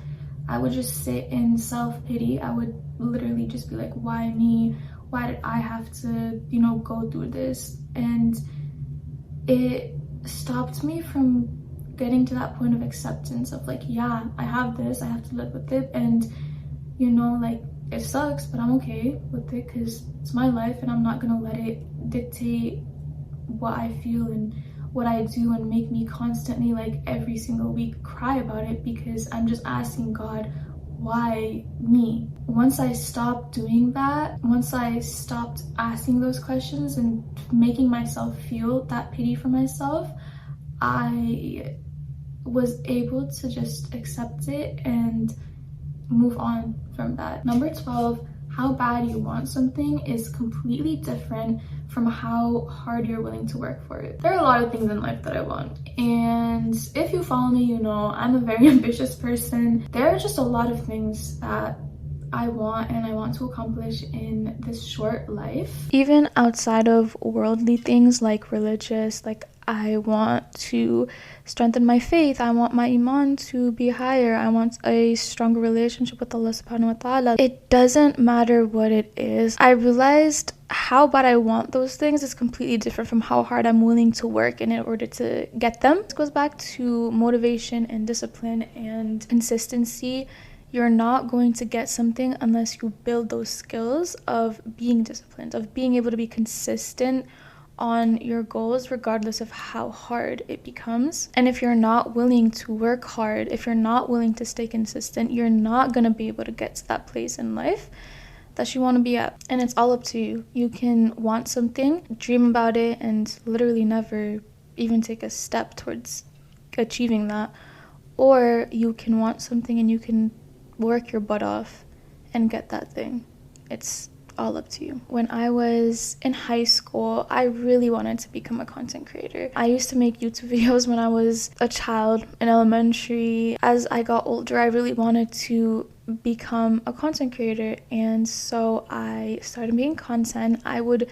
[SPEAKER 3] I would just sit in self-pity. I would literally just be like, why me? Why did I have to, you know, go through this? And it stopped me from getting to that point of acceptance of like, yeah, I have this, I have to live with it, and you know, like, it sucks, but I'm okay with it because it's my life, and I'm not gonna let it dictate what I feel and what I do and make me constantly, like, every single week cry about it, because I'm just asking God, why me? Once I stopped doing that, once I stopped asking those questions and making myself feel that pity for myself, I was able to just accept it and move on from that. Number 12, how bad you want something is completely different from how hard you're willing to work for it. There are a lot of things in life that I want, and if you follow me, you know I'm a very ambitious person. There are just a lot of things that I want and I want to accomplish in this short life. Even outside of worldly things like religious, like I want to strengthen my faith, I want my Imaan to be higher, I want a stronger relationship with Allah subhanahu wa ta'ala. It doesn't matter what it is. I realized how bad I want those things is completely different from how hard I'm willing to work in order to get them. This goes back to motivation and discipline and consistency. You're not going to get something unless you build those skills of being disciplined, of being able to be consistent on your goals regardless of how hard it becomes. And if you're not willing to work hard, if you're not willing to stay consistent, you're not going to be able to get to that place in life that you want to be at. And it's all up to you. You can want something, dream about it, and literally never even take a step towards achieving that. Or you can want something and you can work your butt off and get that thing. It's all up to you. When I was in high school, I really wanted to become a content creator. I used to make YouTube videos when I was a child in elementary. As I got older, I really wanted to become a content creator, and so I started making content. I would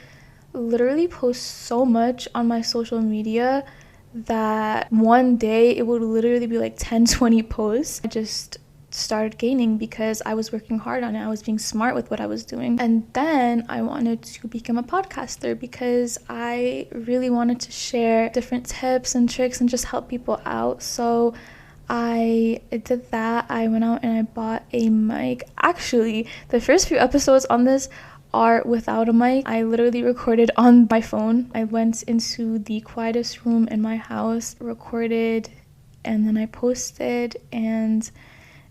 [SPEAKER 3] literally post so much on my social media that one day it would literally be like 10-20 posts. I just started gaining because I was working hard on it. I was being smart with what I was doing. And then I wanted to become a podcaster because I really wanted to share different tips and tricks and just help people out. So I did that. I went out and I bought a mic. Actually, the first few episodes on this are without a mic. I literally recorded on my phone. I went into the quietest room in my house, recorded, and then I posted, and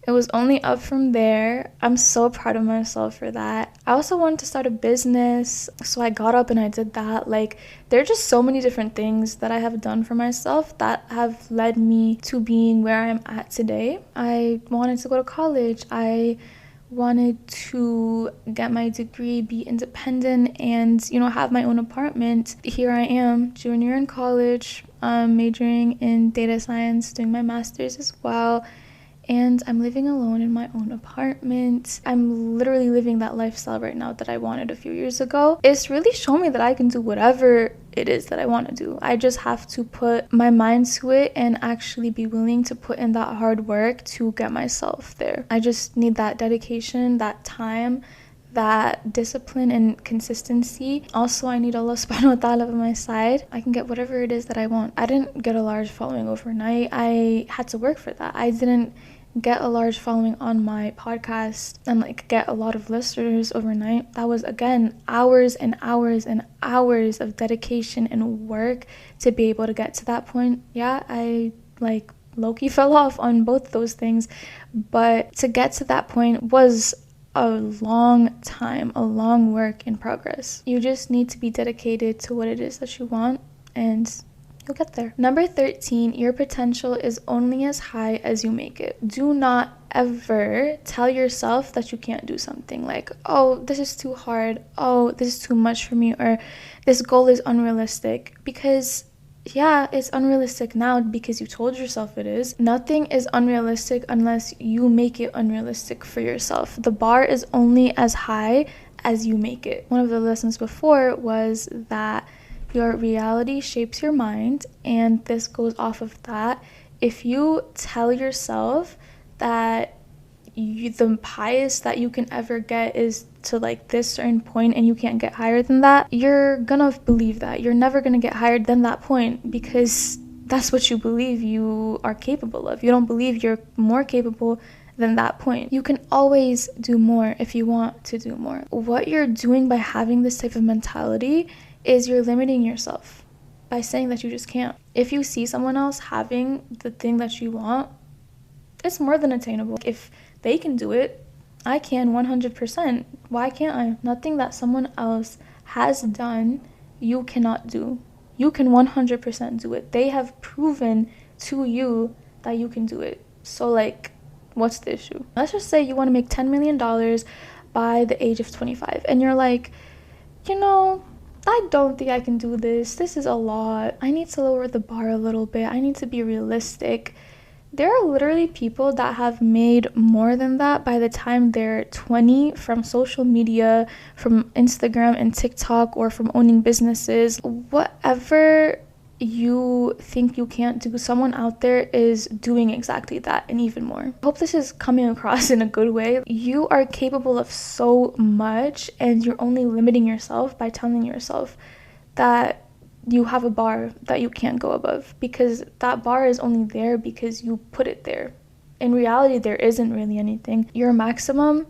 [SPEAKER 3] it was only up from there. I'm so proud of myself for that. I also wanted to start a business, so I got up and I did that. Like, there are just so many different things that I have done for myself that have led me to being where I'm at today. I wanted to go to college. I wanted to get my degree, be independent, and, have my own apartment. Here I am, junior in college, majoring in data science, doing my master's as well. And I'm living alone in my own apartment. I'm literally living that lifestyle right now that I wanted a few years ago. It's really shown me that I can do whatever it is that I want to do. I just have to put my mind to it and actually be willing to put in that hard work to get myself there. I just need that dedication, that time, that discipline and consistency. Also, I need Allah subhanahu wa ta'ala by my side. I can get whatever it is that I want. I didn't get a large following overnight. I had to work for that. I didn't get a large following on my podcast and get a lot of listeners overnight. That was, again, hours and hours and hours of dedication and work to be able to get to that point. Yeah, I low-key fell off on both those things, but to get to that point was a long time, a long work in progress. You just need to be dedicated to what it is that you want, and you'll get there. Number 13, your potential is only as high as you make it. Do not ever tell yourself that you can't do something, like, oh, this is too hard, oh, this is too much for me, or this goal is unrealistic. Because yeah, it's unrealistic now because you told yourself it is. Nothing is unrealistic unless you make it unrealistic for yourself. The bar is only as high as you make it. One of the lessons before was that your reality shapes your mind, and this goes off of that. If you tell yourself that the highest that you can ever get is to this certain point and you can't get higher than that, you're gonna believe that. You're never gonna get higher than that point because that's what you believe you are capable of. You don't believe you're more capable than that point. You can always do more if you want to do more. What you're doing by having this type of mentality is you're limiting yourself by saying that you just can't. If you see someone else having the thing that you want, it's more than attainable. If they can do it, I can 100%. Why can't I? Nothing that someone else has done, you cannot do. You can 100% do it. They have proven to you that you can do it. So what's the issue? Let's just say you want to make $10 million by the age of 25. And you're like, I don't think I can do this. This is a lot. I need to lower the bar a little bit. I need to be realistic. There are literally people that have made more than that by the time they're 20 from social media, from Instagram and TikTok, or from owning businesses. Whatever you think you can't do, someone out there is doing exactly that and even more. I hope this is coming across in a good way. You are capable of so much, and you're only limiting yourself by telling yourself that you have a bar that you can't go above, because that bar is only there because you put it there. In reality, there isn't really anything. Your maximum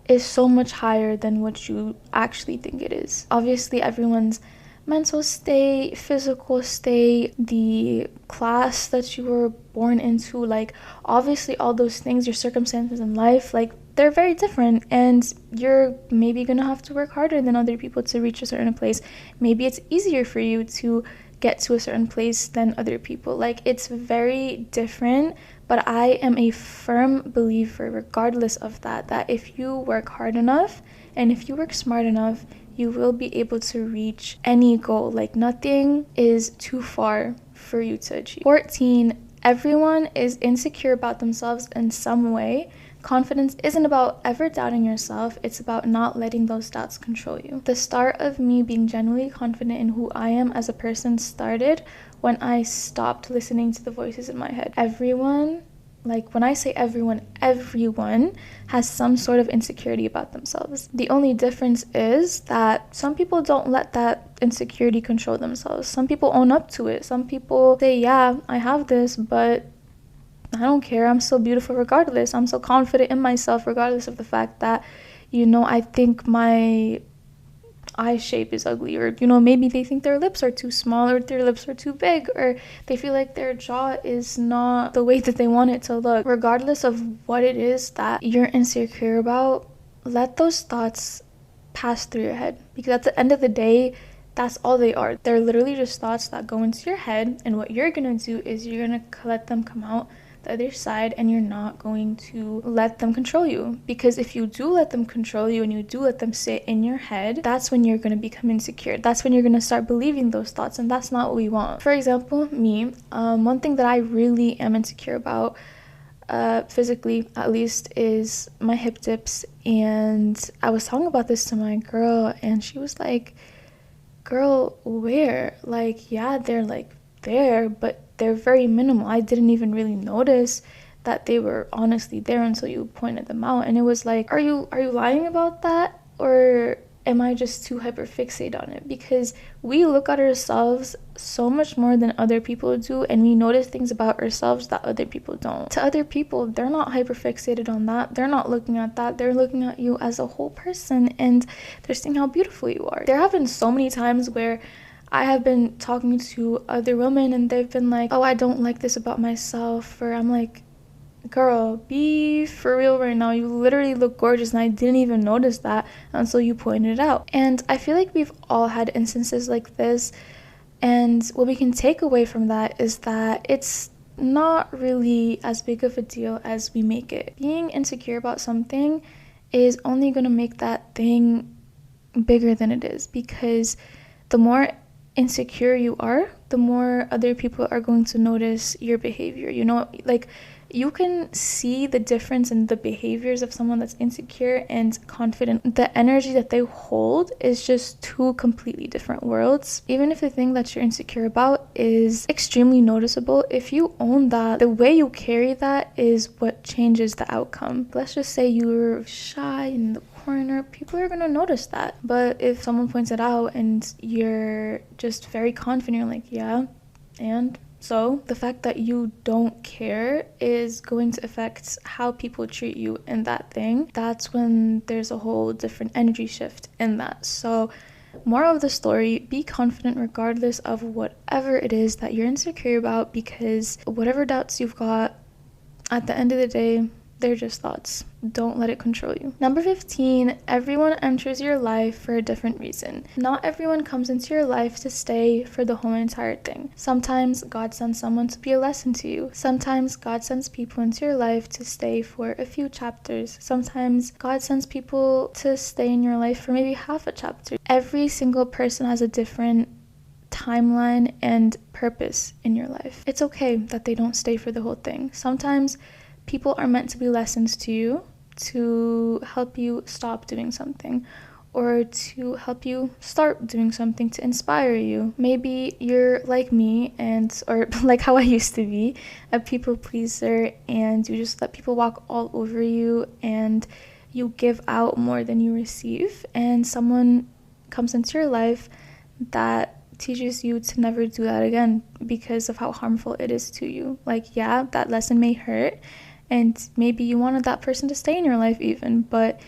[SPEAKER 3] is so much higher than what you actually think it is. Obviously, everyone's mental state, physical state, the class that you were born into, obviously all those things, your circumstances in life, they're very different, and you're maybe gonna have to work harder than other people to reach a certain place. Maybe it's easier for you to get to a certain place than other people. It's very different, but I am a firm believer, regardless of that if you work hard enough and if you work smart enough, you will be able to reach any goal. Nothing is too far for you to achieve. 14, everyone is insecure about themselves in some way. Confidence isn't about ever doubting yourself, it's about not letting those doubts control you. The start of me being genuinely confident in who I am as a person started when I stopped listening to the voices in my head. Everyone Like, when I say everyone has some sort of insecurity about themselves. The only difference is that some people don't let that insecurity control themselves. Some people own up to it. Some people say, yeah, I have this, but I don't care. I'm so beautiful regardless. I'm so confident in myself regardless of the fact that, I think my eye shape is ugly, or maybe they think their lips are too small, or their lips are too big, or they feel like their jaw is not the way that they want it to look. Regardless of what it is that you're insecure about, let those thoughts pass through your head, because at the end of the day, that's all they are. They're literally just thoughts that go into your head, and what you're gonna do is you're gonna let them come out the other side, and you're not going to let them control you. Because if you do let them control you and you do let them sit in your head, that's when you're going to become insecure. That's when you're going to start believing those thoughts, and that's not what we want. For example, me, one thing that I really am insecure about, physically at least, is my hip dips. And I was talking about this to my girl, and she was like, girl, where? Like, yeah, they're like there, but they're very minimal. I didn't even really notice that they were honestly there until you pointed them out. And it was like, are you lying about that, or am I just too hyperfixated on it? Because we look at ourselves so much more than other people do, and we notice things about ourselves that other people don't. To other people, they're not hyperfixated on that. They're not looking at that. They're looking at you as a whole person, and they're seeing how beautiful you are. There have been so many times where I have been talking to other women, and they've been like, oh, I don't like this about myself, or I'm like, girl, be for real right now. You literally look gorgeous, and I didn't even notice that until you pointed it out. And I feel like we've all had instances like this, and what we can take away from that is that it's not really as big of a deal as we make it. Being insecure about something is only going to make that thing bigger than it is, because the more insecure you are, the more other people are going to notice your behavior. Like, you can see the difference in the behaviors of someone that's insecure and confident. The energy that they hold is just two completely different worlds. Even if the thing that you're insecure about is extremely noticeable, if you own that, the way you carry that is what changes the outcome. Let's just say you're shy in the corner, people are gonna notice that. But if someone points it out and you're just very confident, you're like, yeah, and so the fact that you don't care is going to affect how people treat you in that thing. That's when there's a whole different energy shift in that. So moral of the story, be confident regardless of whatever it is that you're insecure about, because whatever doubts you've got, at the end of the day, they're just thoughts. Don't let it control you. Number 15, everyone enters your life for a different reason. Not everyone comes into your life to stay for the whole entire thing. Sometimes God sends someone to be a lesson to you. Sometimes God sends people into your life to stay for a few chapters. Sometimes God sends people to stay in your life for maybe half a chapter. Every single person has a different timeline and purpose in your life. It's okay that they don't stay for the whole thing. Sometimes people are meant to be lessons to you, to help you stop doing something, or to help you start doing something, to inspire you. Maybe you're like me, or like how I used to be, a people pleaser, and you just let people walk all over you, and you give out more than you receive, and someone comes into your life that teaches you to never do that again because of how harmful it is to you. Like, yeah, that lesson may hurt, and maybe you wanted that person to stay in your life even, but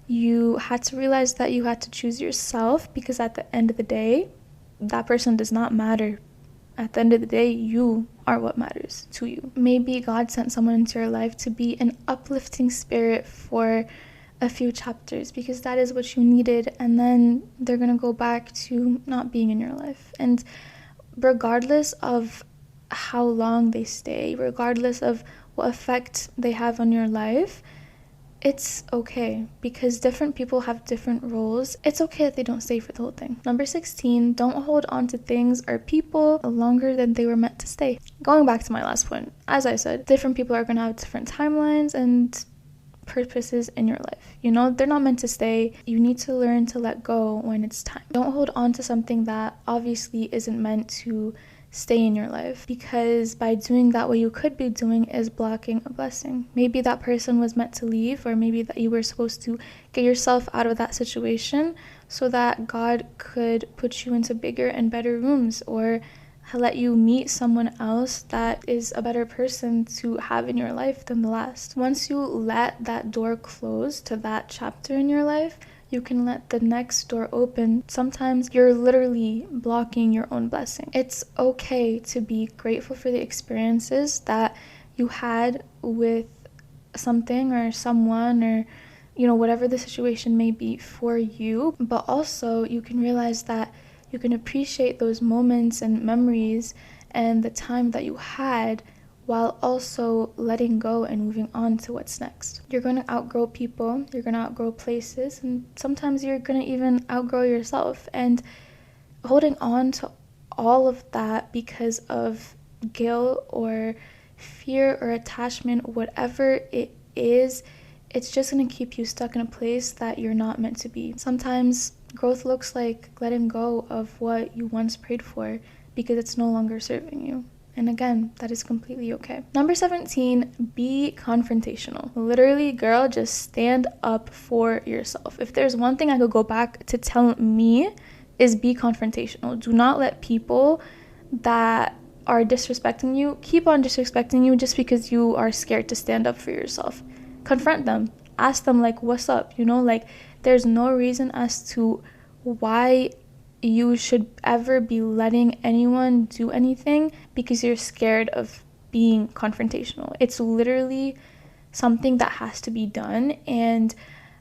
[SPEAKER 3] you had to realize that you had to choose yourself, because at the end of the day, that person does not matter. At the end of the day, you are what matters to you. Maybe God sent someone into your life to be an uplifting spirit for a few chapters, because that is what you needed, and then they're gonna go back to not being in your life. And regardless of how long they stay, regardless of what effect they have on your life, it's okay, because different people have different roles. It's okay that they don't stay for the whole thing. Number 16, don't hold on to things or people longer than they were meant to stay. Going back to my last point, as I said, different people are going to have different timelines and purposes in your life. They're not meant to stay. You need to learn to let go when it's time. Don't hold on to something that obviously isn't meant to stay in your life, because by doing that, what you could be doing is blocking a blessing. Maybe that person was meant to leave, or maybe that you were supposed to get yourself out of that situation so that God could put you into bigger and better rooms, or let you meet someone else that is a better person to have in your life than the last. Once you let that door close to that chapter in your life, you can let the next door open. Sometimes you're literally blocking your own blessing. It's okay to be grateful for the experiences that you had with something or someone, or whatever the situation may be for you, but also you can realize that you can appreciate those moments and memories and the time that you had, while also letting go and moving on to what's next. You're going to outgrow people, you're going to outgrow places, and sometimes you're going to even outgrow yourself. And holding on to all of that because of guilt or fear or attachment, whatever it is, it's just going to keep you stuck in a place that you're not meant to be. Sometimes growth looks like letting go of what you once prayed for because it's no longer serving you. And again, that is completely okay. Number 17, be confrontational. Literally, girl, just stand up for yourself. If there's one thing I could go back to tell me, is be confrontational. Do not let people that are disrespecting you keep on disrespecting you just because you are scared to stand up for yourself. Confront them. Ask them, like, what's up? There's no reason as to why you should ever be letting anyone do anything because you're scared of being confrontational. It's literally something that has to be done, and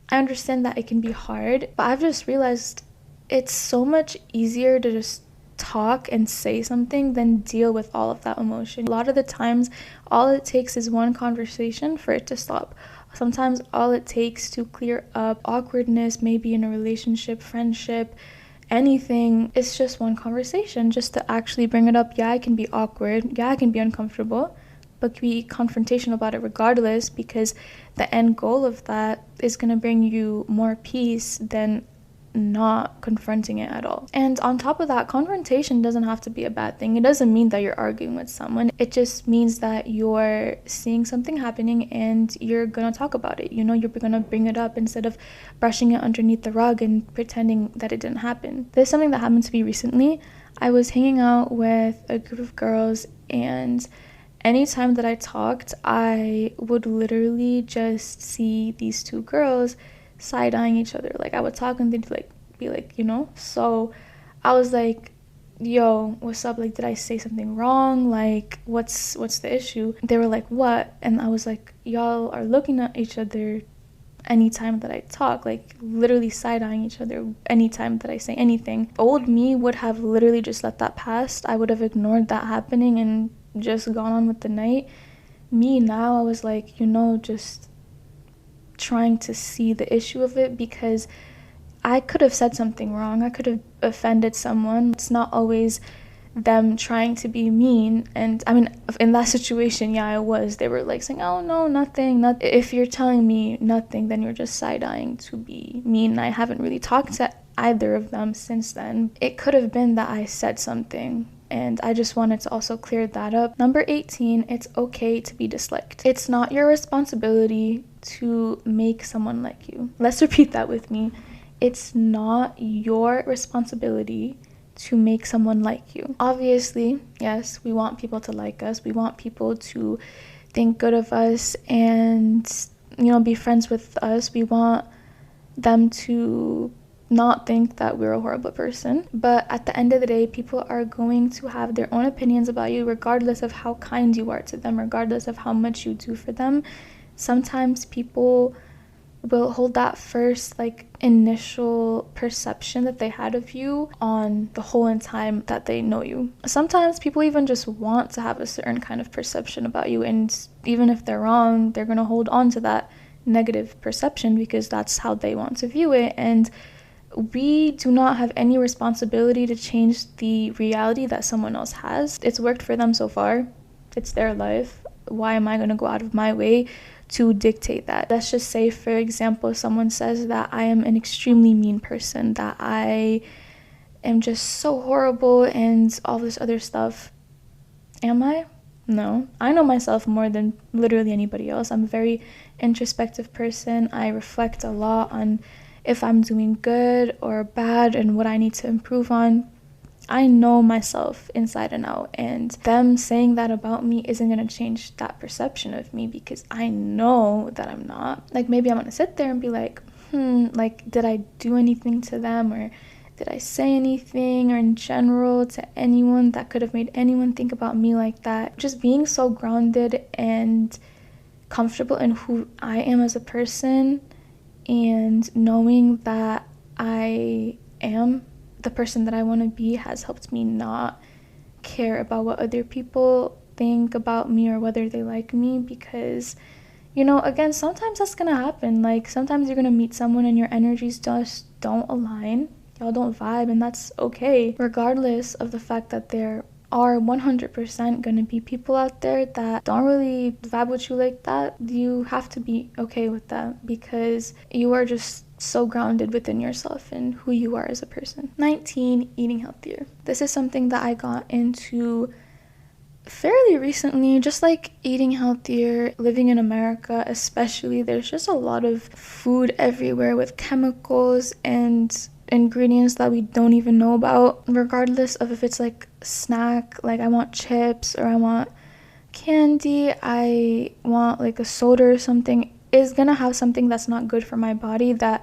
[SPEAKER 3] I understand that it can be hard, but I've just realized it's so much easier to just talk and say something than deal with all of that emotion. A lot of the times, all it takes is one conversation for it to stop. Sometimes all it takes to clear up awkwardness, maybe in a relationship, friendship, anything, it's just one conversation, just to actually bring it up. Yeah, it can be awkward. Yeah, it can be uncomfortable, but be confrontational about it regardless, because the end goal of that is going to bring you more peace than not confronting it at all. And on top of that, confrontation doesn't have to be a bad thing. It doesn't mean that you're arguing with someone. It just means that you're seeing something happening and you're gonna talk about it. You're gonna bring it up instead of brushing it underneath the rug and pretending that it didn't happen. There's something that happened to me recently. I was hanging out with a group of girls, and anytime that I talked, I would literally just see these two girls side-eyeing each other. Like, I would talk and they'd be like, so I was like, yo, what's up? Like, did I say something wrong? Like, what's the issue? They were like, what? And I was like, y'all are looking at each other anytime that I talk, like literally side-eyeing each other anytime that I say anything. Old me would have literally just let that pass. I would have ignored that happening and just gone on with the night. Me now, I was like, just trying to see the issue of it, because I could have said something wrong. I could have offended someone. It's not always them trying to be mean. And I mean, in that situation, yeah, I was. They were like saying, oh no, nothing. If you're telling me nothing, then you're just side-eyeing to be mean. I haven't really talked to either of them since then. It could have been that I said something, and I just wanted to also clear that up. Number 18, it's okay to be disliked. It's not your responsibility to make someone like you. Let's repeat that with me. It's not your responsibility to make someone like you. Obviously, yes, we want people to like us. We want people to think good of us and, be friends with us. We want them to not think that we're a horrible person. But at the end of the day, people are going to have their own opinions about you, regardless of how kind you are to them, regardless of how much you do for them. Sometimes people will hold that first initial perception that they had of you on the whole time that they know you. Sometimes people even just want to have a certain kind of perception about you, and even if they're wrong, they're going to hold on to that negative perception because that's how they want to view it. And we do not have any responsibility to change the reality that someone else has. It's worked for them so far. It's their life. Why am I going to go out of my way to dictate that? Let's just say, for example, someone says that I am an extremely mean person, that I am just so horrible and all this other stuff. Am I? No. I know myself more than literally anybody else. I'm a very introspective person. I reflect a lot on if I'm doing good or bad and what I need to improve on. I know myself inside and out, and them saying that about me isn't going to change that perception of me, because I know that I'm not. Like, maybe I'm going to sit there and be like, like, did I do anything to them, or did I say anything, or in general to anyone that could have made anyone think about me like that? Just being so grounded and comfortable in who I am as a person, and knowing that I am the person that I want to be, has helped me not care about what other people think about me or whether they like me, because, you know, again, sometimes that's gonna happen. Like, sometimes you're gonna meet someone and your energies just don't align, y'all don't vibe, and that's okay, regardless of the fact that there are 100% gonna be people out there that don't really vibe with you like that. You have to be okay with that, because you are just so grounded within yourself and who you are as a person. 19, eating healthier. This is something that I got into fairly recently, just like eating healthier. Living in America especially, there's just a lot of food everywhere with chemicals and ingredients that we don't even know about, regardless of if it's like snack, like I want chips or I want candy, I want like a soda or something, is gonna have something that's not good for my body, that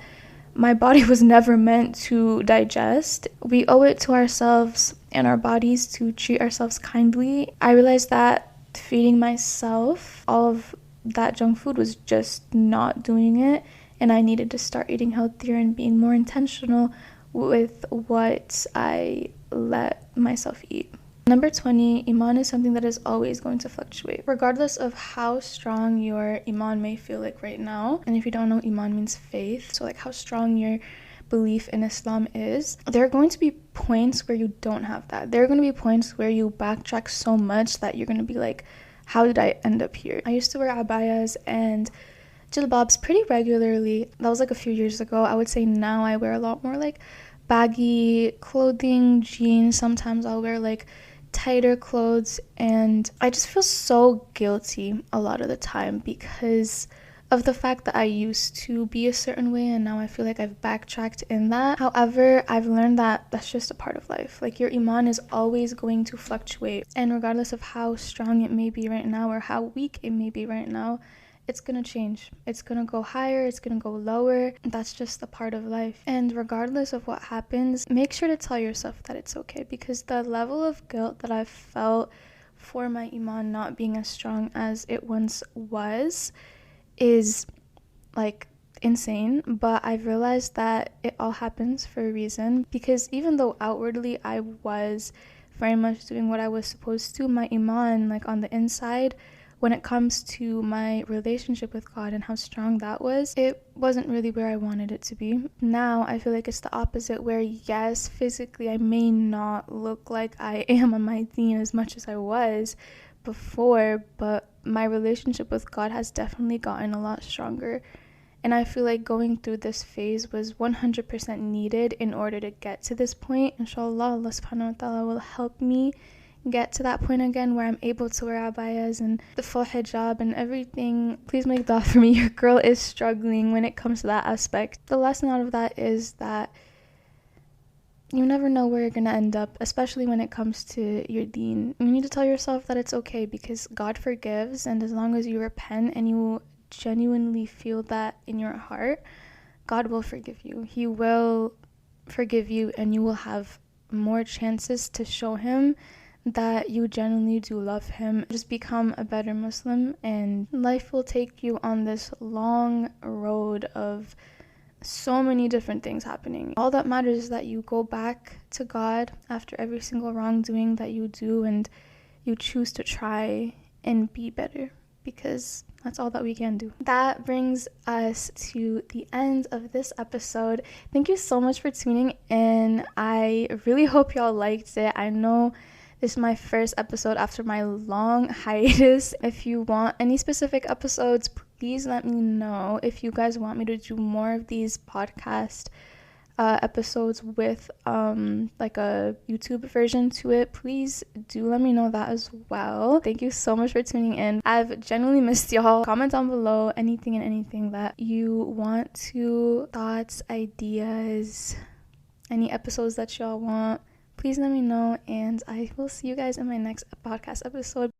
[SPEAKER 3] my body was never meant to digest. We owe it to ourselves and our bodies to treat ourselves kindly. I realized that feeding myself all of that junk food was just not doing it, and I needed to start eating healthier and being more intentional with what I let myself eat. Number 20, Imaan is something that is always going to fluctuate, regardless of how strong your Imaan may feel like right now. And if you don't know, Imaan means faith, so like how strong your belief in Islam is. There are going to be points where you don't have that. There are going to be points where you backtrack so much that you're going to be like, how did I end up here? I used to wear abayas and jilbabs pretty regularly. That was like a few years ago. I would say now I wear a lot more like baggy clothing, jeans. Sometimes I'll wear like tighter clothes, and I just feel so guilty a lot of the time because of the fact that I used to be a certain way and now I feel like I've backtracked in that. However, I've learned that that's just a part of life. Like, your Imaan is always going to fluctuate, and regardless of how strong it may be right now or how weak it may be right now, it's gonna change. It's gonna go higher, it's gonna go lower. That's just a part of life. And regardless of what happens, make sure to tell yourself that it's okay, because the level of guilt that I've felt for my Imaan not being as strong as it once was is like insane. But I've realized that it all happens for a reason, because even though outwardly I was very much doing what I was supposed to, my Imaan, like on the inside, when it comes to my relationship with God and how strong that was, it wasn't really where I wanted it to be. Now I feel like it's the opposite, where yes, physically I may not look like I am on my deen as much as I was before, but my relationship with God has definitely gotten a lot stronger. And I feel like going through this phase was 100% needed in order to get to this point. Inshallah, Allah subhanahu wa ta'ala will help me get to that point again where I'm able to wear abayas and the full hijab and everything. Please make dua for me. Your girl is struggling when it comes to that aspect. The lesson out of that is that you never know where you're gonna end up, especially when it comes to your deen. You need to tell yourself that it's okay, because God forgives, and as long as you repent and you genuinely feel that in your heart, God will forgive you. He will forgive you, and you will have more chances to show him that you genuinely do love him. Just become a better Muslim, and life will take you on this long road of so many different things happening. All that matters is that you go back to God after every single wrongdoing that you do, and you choose to try and be better, because that's all that we can do. That brings us to the end of this episode. Thank you so much for tuning in. I really hope y'all liked it. I know this is my first episode after my long hiatus. If you want any specific episodes, please let me know. If you guys want me to do more of these podcast episodes with like a YouTube version to it, please do let me know that as well. Thank you so much for tuning in. I've genuinely missed y'all. Comment down below anything that you want to, thoughts, ideas, any episodes that y'all want. Please let me know, and I will see you guys in my next podcast episode.